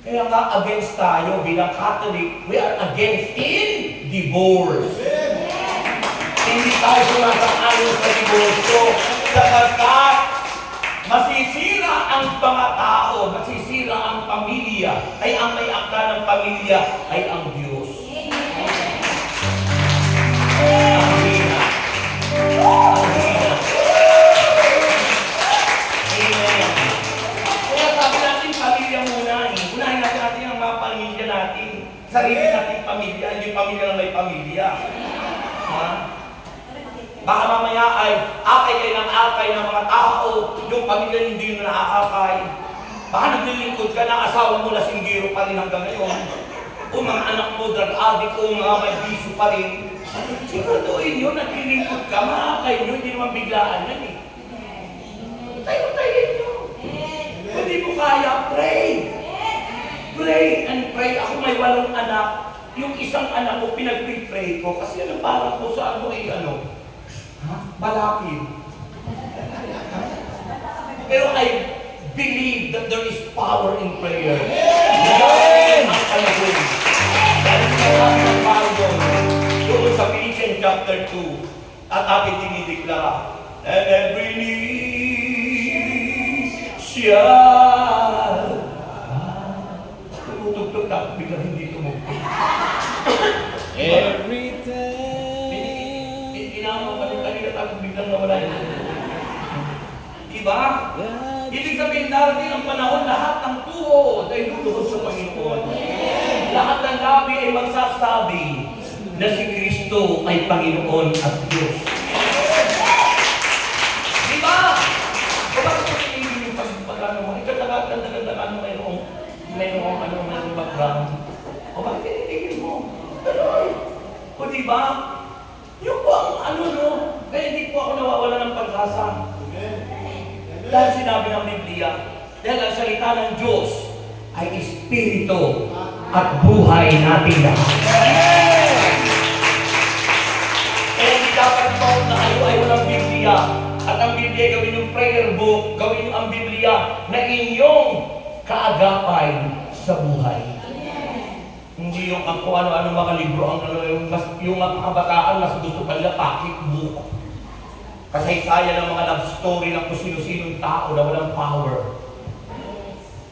Kaya nga against tayo bilang Catholic, we are against in divorce. Hindi tayo sumasang-ayon sa divorce. Sapagkat masisira ang mga tao, masisira ang pamilya, ay ang may akda ng pamilya ay ang Diyos. Ang hina. Ang hina. Amen. Kaya sabi natin, pamilya muna. Unahin natin ang mga pamilya natin. Sarili natin pamilya, hindi pamilya na may pamilya. Ha? Baka mamaya ay akay kayo ng akay ng mga tao, yung pamilya hindi nyo nakakakay. Baka naglilingkod ka na, asawa mo lasinggero pa rin hanggang ngayon. O mga anak mo, drug addict, o mga may bisyo pa rin. Siguraduhin nyo, naglilingkod ka, makakay nyo, hindi naman biglaan yan eh. Tayo-tayin nyo. Kung di mo kaya, pray. Pray and pray. Ako may 8 anak. Yung isang anak ko, pinag-pray ko. Kasi ano, parang ko sa ano eh, ano. Malapit. Pero I believe that there is power in prayer. Yes! Ang panahon. Dahil sa ng Bible, doon sa Philippians chapter 2, at ating dinideklara, and every knee shall tumutugtog na, biglang hindi tumugtog. Every time. Inama pa rin kanina tapos biglang nawala yun. Diba? Ibig sabihin darating ang panahon, lahat ng tuhod ay luluhod sa Panginoon. Lahat ng labi ay magsasabi na si Kristo ay Panginoon at Diyos. Diba? O bakit ko sinigil yung pagpagano mo? Ikatagatan mo mayroong background. O bakit sinigil mo? O diba? Yung po ang ano no, kaya hindi po ako nawawala ng pag-asa. Dahil sinabi ng Biblia, dahil ang salita ng Diyos ay espiritu at buhay natin lahat. Kaya hindi dapat po na kayo ay walang Biblia. At ang Biblia, gawin yung prayer book, gawin yung ang Biblia na inyong kaagapay sa buhay. Hindi yung kung ano-ano mga libro, yung mga kabataan, mas gusto pa nila pocketbook. Kasaysayan ng mga love story ng kung sino-sinong tao na walang power.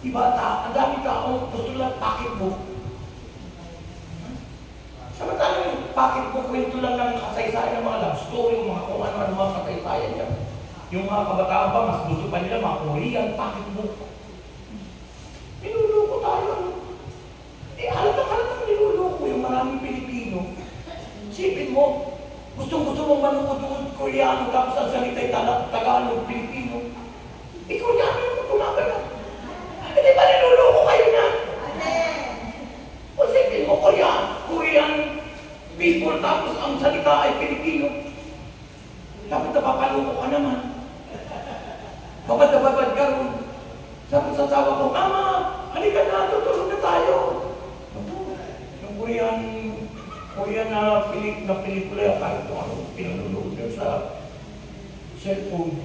Diba? Ang dami tao, gusto nila pocketbook. Samantala yung pocketbook, kwento lang ng kasaysayan ng mga love story, yung mga kung ano-ano mga kasaysayan yan. Yung mga kabataan pa, mas gusto pa nila mga Korean pocketbook. Pinuloko tayo. Halatang niluloko yung maraming Pilipino. Sipin mo, gustong-gusto mong manood Koreano tapos ang salita'y Tagalog, Pilipino. Koreano yung tumagal na. Hindi ba niluloko kayo na? O sipin mo, Korean people tapos ang salita ay Pilipino. Dapat napapaloko ka naman. Babad ka ron. Sabi sa asawa ko, Mama, halika na, tutulog na tayo. Korean na pelikula, kahit kung ano pinanonood nyo sa cellphone.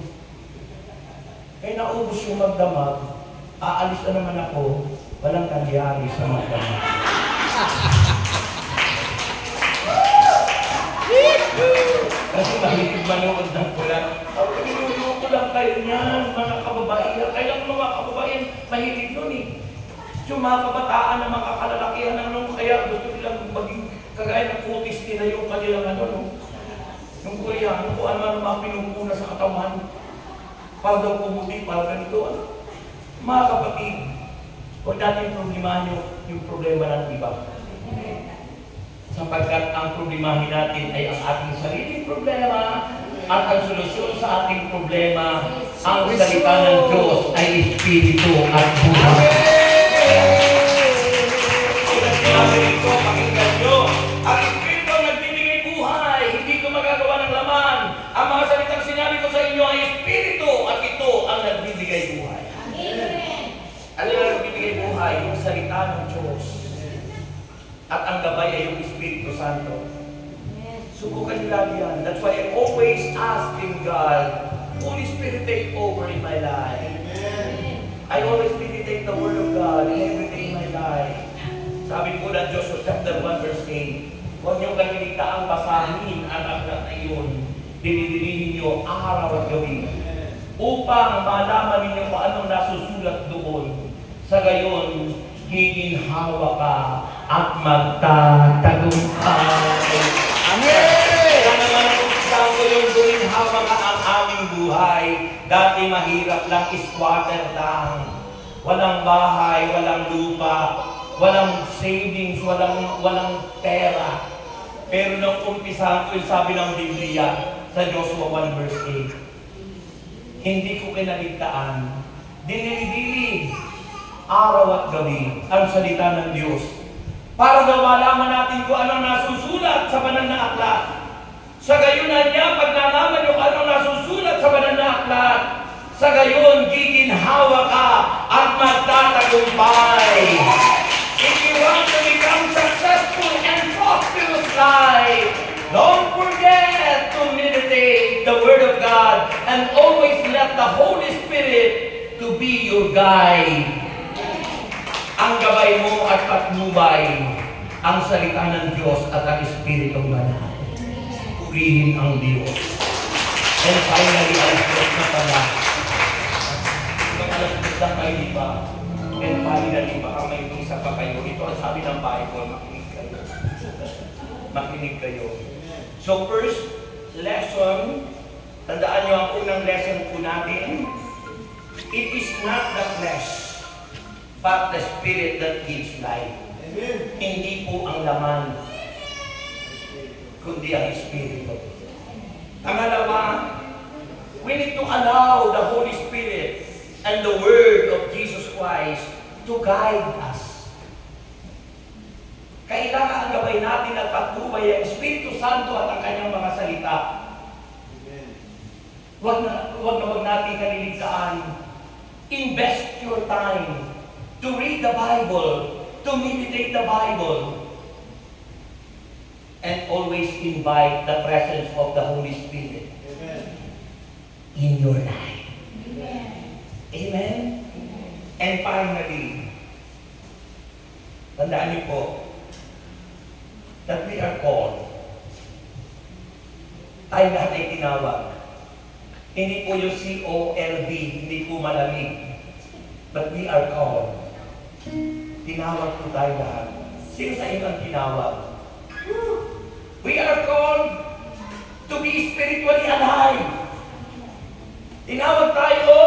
Eh naubos yung magdamag, aalis na naman ako, walang nangyari sa magdamag. Kasi mahilig manood ng kulang. Pinuloko lang kayo niyan, mga kababaihan. Kailang mga kababaihan, mahilig nun eh. Yung mga kabataan na mga kalalakihan ng nung kaya gusto nilang maging kagaya ng kutis nila yung kanilang ano, no? Yung Koreano, kung ano ang mga pinupuna sa katawan, para daw pumuti, para ganito, ano? Mga kapatid, huwag natin problemahan yung problema ng iba. Sapagkat ang problemahin natin ay ang ating sariling problema at ang solusyon sa ating problema, ang salita ng Diyos ay Espiritu at buhay. Sinabi nito, pakinggan nyo, ang Espiritu ang nagbibigay buhay, hindi ito magagawa ng laman. Ang mga salitang sinabi ko sa inyo ay Espiritu at ito ang nagbibigay buhay. Ano ang nagbibigay buhay? Yung salita ng Diyos. At ang gabay ay yung Espiritu Santo. Subukan niyo lagi yan. That's why I always asking God, Holy Spirit, take over in my life. I always meditate the Word of God every day in my life. Sabi po ng Joshua chapter 1 verse 8, huwag niyong kaliligtaang basahin ang aklat na iyon. Dinidilihin niyo araw at gabi. Upang malaman ninyo kung anong nasusulat doon. Sa gayon, giginhawa ka at magtatagumpay. Amen! Kaya naman kung ko yung giginhawa ka ang aming buhay. Dati mahirap lang, squatter lang. Walang bahay, walang lupa, walang savings, walang pera. Pero nung umpisahan ko yung sabi ng Biblia sa Joshua 1 verse 8, hindi ko kinaligtaan. Dinilidili araw at gabi ang salita ng Diyos. Para daw malaman natin kung ano nasusulat sa banal na aklat. Sa gayunan niya, pag nalaman yung ano nasusulat sa banal na aklat, sa gayon, giginhawa ka at magtatagumpay. If you want to become successful and prosperous life, don't forget to meditate the Word of God and always let the Holy Spirit to be your guide. Ang gabay mo at patnubay, ang salita ng Diyos at ang Espiritong Banal. Purihin ang Diyos. And finally, alas Diyos na pala. Kung alas Diyos na kayo, di ba? And finally, baka may isa pa kayo. Ito ang sabi ng Bible, makinig kayo. Makinig kayo. So first lesson, tandaan nyo ang unang lesson po natin. It is not the flesh, but the Spirit that gives life. Amen. Hindi po ang laman, kundi ang Espiritu. Pangalawa, we need to allow the Holy Spirit and the Word of Jesus Christ to guide us. Kailangan ang gabay natin at patnubay ang Espiritu Santo at ang kanyang mga salita. Huwag natin kaliligtaan. Invest your time to read the Bible, to meditate the Bible, and always invite the presence of the Holy Spirit in your life. Amen? And finally, tandaan niyo po that we are called. Tayo lahat ay tinawag. Hindi po yung C-O-L-D, hindi po malamig. But we are called. Tinawag po tayo lahat. Sino sa inyo ang tinawag? We are called to be spiritually alive. Tinawag tayo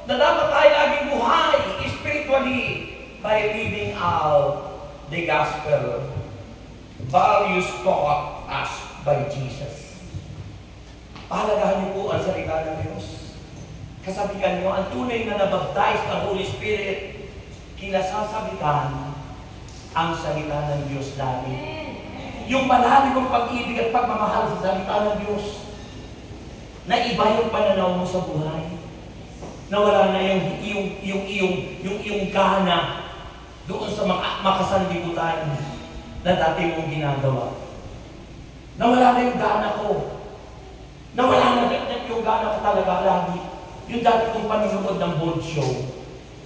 na dapat tayo laging buhay spiritually by living out the gospel values taught us by Jesus. Pahalagahan niyo po ang salita ng Diyos. Kasabihan niyo, ang tunay na nabaptize ng Holy Spirit, kinasasabitan ang salita ng Diyos lagi. Yung malalim ng pag-ibig at pagmamahal sa salita ng Diyos, na iba yung pananaw mo sa buhay. Nawala na yung iyong gana doon sa mga makasanlibutan na dati mong ginagawa. Nawala na yung gana ko. Nawala na yung gana ko talaga lagi. Yung dati kong panunood ng board show.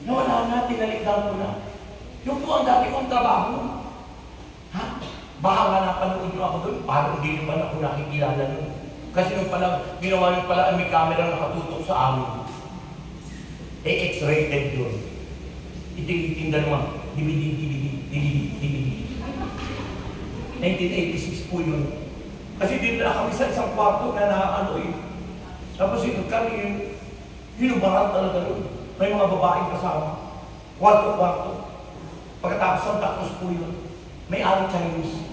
Nawala na, tinalikdan ko na. Yung po ang dati kong trabaho. Ha? Baka nga napanood nyo ako doon, parang hindi naman ako nakikilala nun. Kasi nung pala, ginawa nyo pala may camera nakatutok sa amin. X-rated yun. Itinda naman, DVD. 1986 po yun. Kasi din na kami sa isang kwarto na nakaano eh. Tapos yun kami, hinubaran talaga yun. May mga babaeng kasama. Kwarto-kwarto. Pagkatapos ang tapos po yun, may ari Chinese.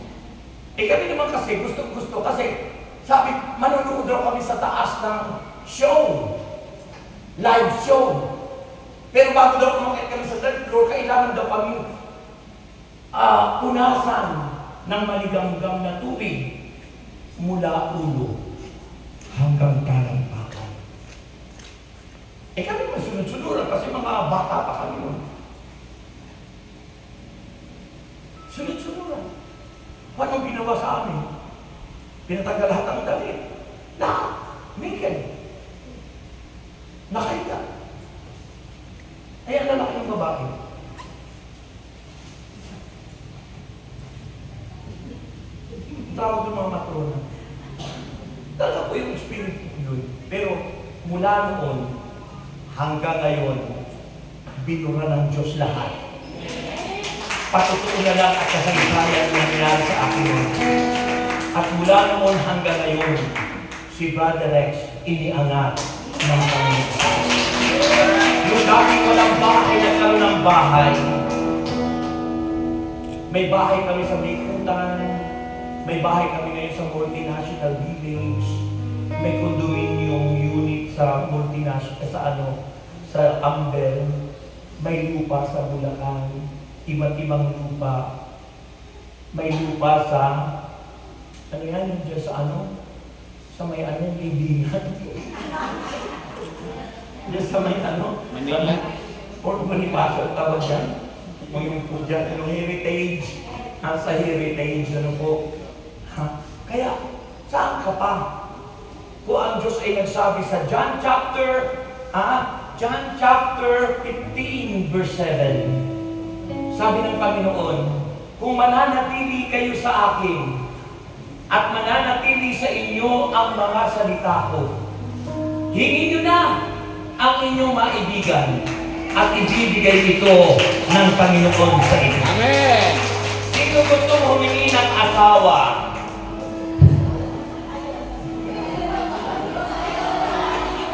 Eh kami naman kasi gusto kasi sabi, manunood daw kami sa taas ng show. Live show. Pero bago daw kumakit kami sa third floor, kailangan daw kami punasan ng maligamgam na tubig mula ulo hanggang talampakan. Eh kami naman sunod-sunuran kasi mga bata pa kami nun. Sunod-sunuran. Anong ginawa sa amin? Pinatanggal lahat ang damit. Lahat. Naked. Nakahiga. Ay, ang lalaki ng babae. Tawag ng mga matrona. Talaga po yung experience yun. Pero mula noon hanggang ngayon, binura ng Diyos lahat. Patutuo na lang at kasalisayan na nangyari sa akin. At mula noon hanggang ngayon, si Brother Rex iniangat ng Panginoon. Yung dating walang bahay, nagkaroon ng bahay. May bahay kami sa Bikutan, may bahay kami ngayon sa multinational village, may condominium unit sa multinational, sa Ambel, may lupa sa Bulacan, iba't ibang lupa. May lupa sa, ano yan, yung dyan sa sa may libingan. Diyan sa may Manila. Port Bonifacio, tawag dyan. Yung po dyan, heritage. Sa heritage, po. Ha? Kaya, saan ka pa? Kung ang Diyos ay nagsabi sa John chapter 15, verse 7. Sabi ng Panginoon, kung mananatili kayo sa akin, at mananatili sa inyo ang mga salita ko, hingin nyo na ang inyong maibigan at ibibigay ito ng Panginoon sa inyo. Amen! Sino gustong humingi ng asawa?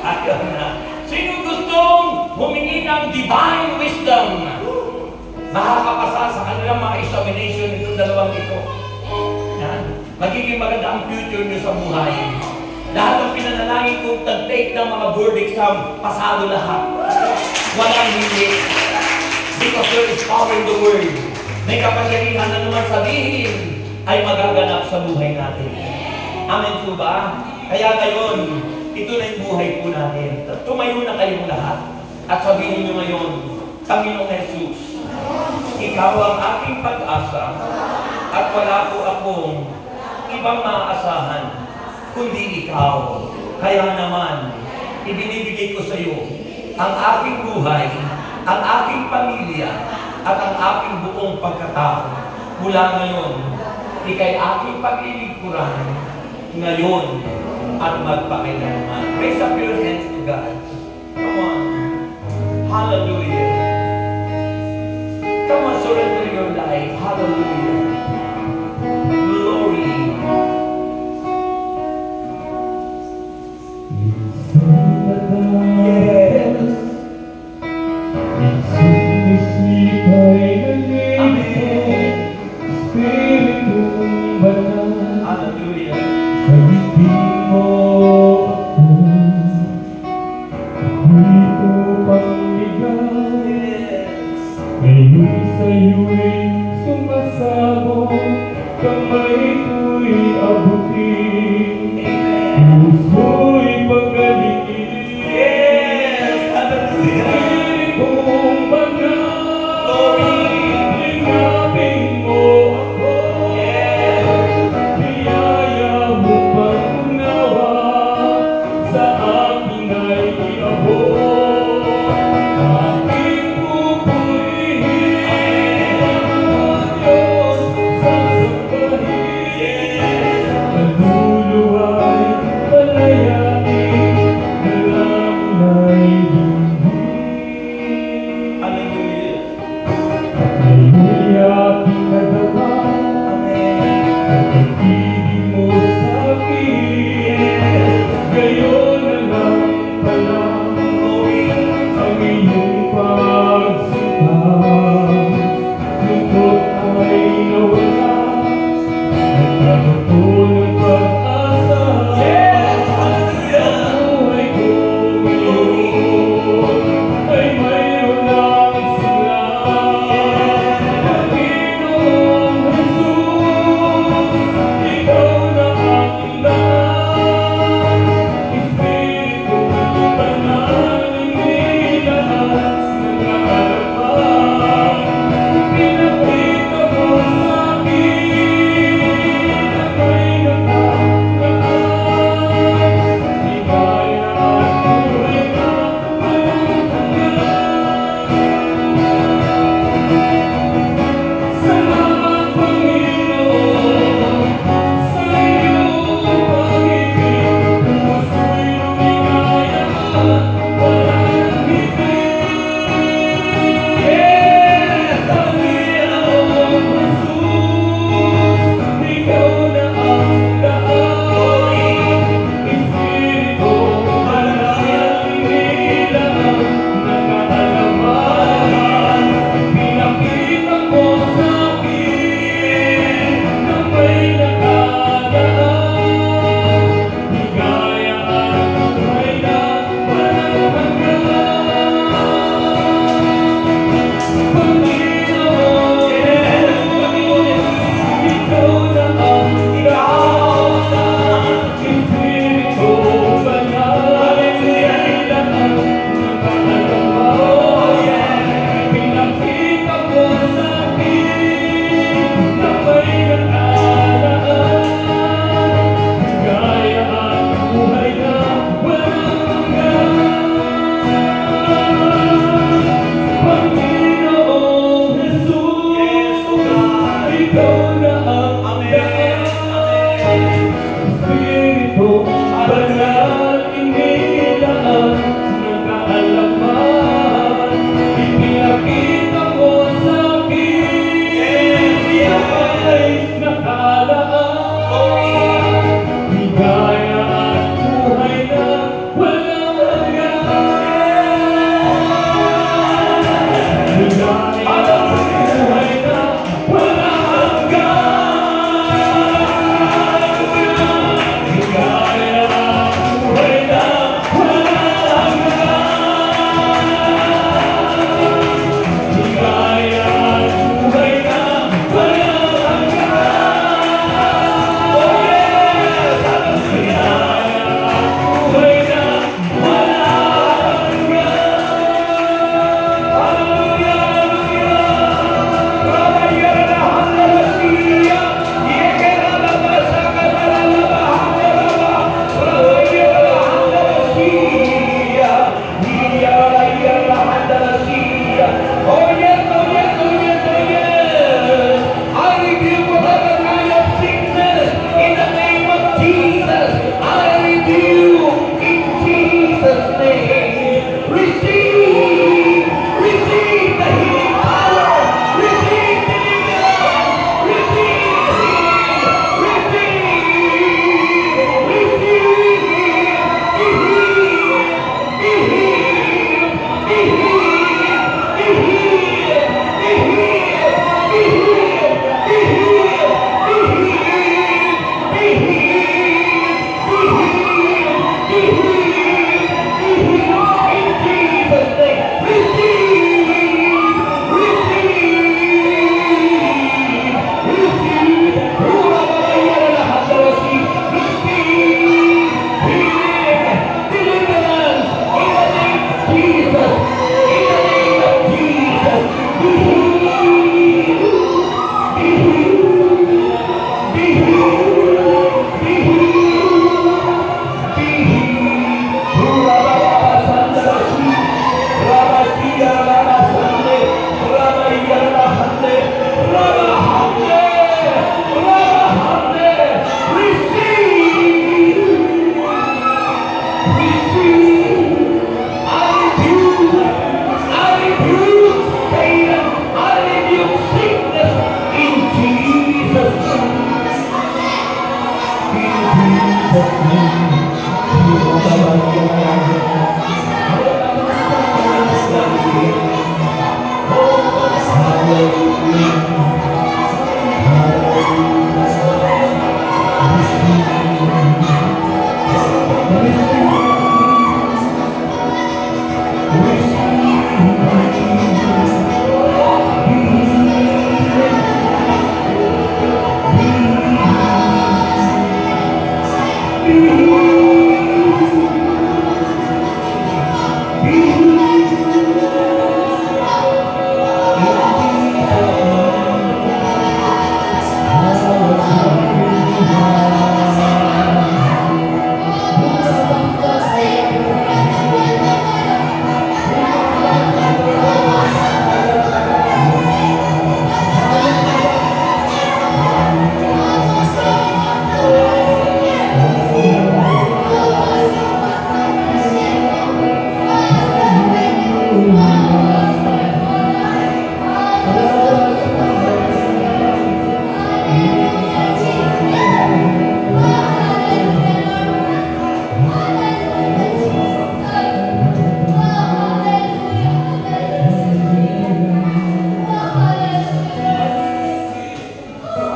Ayaw na. Sino gustong humingi ng divine wisdom? Makakapasa sa kanilang mga examination itong dalawang ito. Yan. Magiging maganda ang future nyo sa buhay. Lahat ng pinanalangin kong tag-take ng mga board exam, pasado lahat. Walang hindi. Because there is power in the word. May kapangyarihan na naman sabihin ay magaganap sa buhay natin. Amen po ba? Kaya ngayon, ito na yung buhay po natin. Tumayo na kayong lahat. At sabihin nyo ngayon, Panginoong Jesus, Ikaw ang aking pag-asa at wala po akong ibang maaasahan kundi Ikaw. Kaya naman, ibinibigay ko sa iyo ang aking buhay, ang aking pamilya, at ang aking buong pagkatao. Mula ngayon, Ika'y aking paglilingkuran ngayon at magpakailanman. Raise up your hands to God. Come on. Hallelujah. Come on, surrender your life. Hallelujah. Glory. Yes. Amen. Hallelujah. Ngayon sa'yo'y sumasama.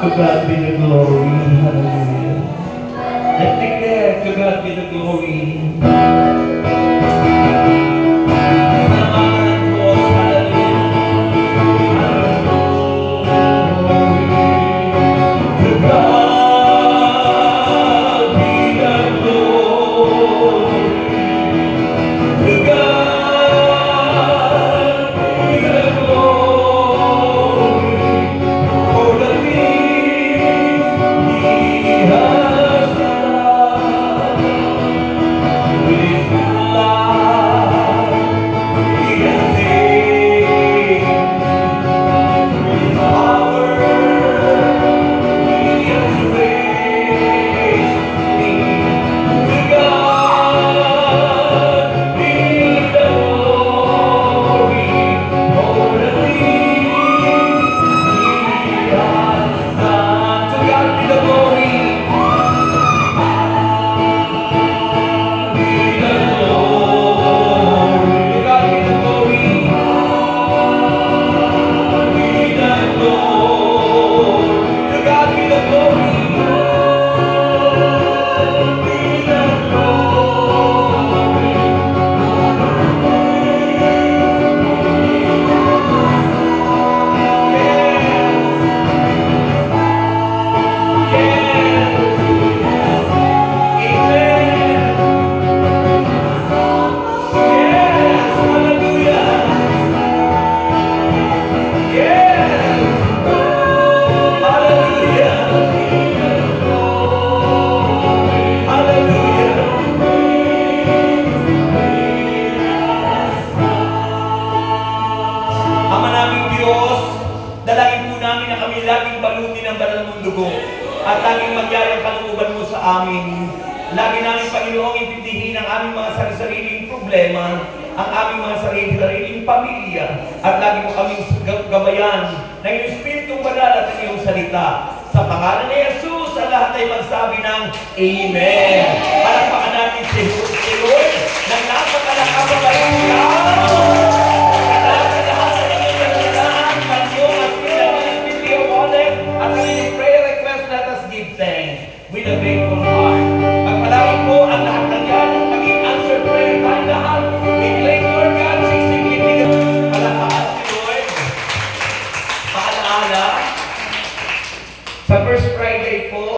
To God be the glory. Hallelujah. Let's declare, to God be the glory. Salamat ng Diyos. Hallelujah. To God be the glory. To God be the glory. For the things He has done. With His blood He has saved. With His power He has raised me. To God be the glory for the things He has done. To God be the glory. Be the glory. To God be the glory. Be the glory. To God be the glory. Be the Ama naming Diyos, dalangin po namin na kami laging balutin ng banal mong dugo at laging magyari ang kalooban mo sa amin. Lagi namin, Panginoong, intindihin ang aming mga sarili-sariling problema, ang aming mga sarili-sariling pamilya, at lagi mo kaming gabayan ng iyong Espiritong Banal at ng iyong salita. Sa pangalan ni Jesus, ang lahat ay magsabi ng Amen. Palakpakan natin si Lord ng napakalakababay siya. At ang inyong prayer request, let us give thanks with a grateful heart. Pagpalain po ang lahat ng yan, maging answered prayer tayo lahat. I-claim Lord God, siksing ibigay. Palakpakan si Lord. Paalaala, sa First Friday po,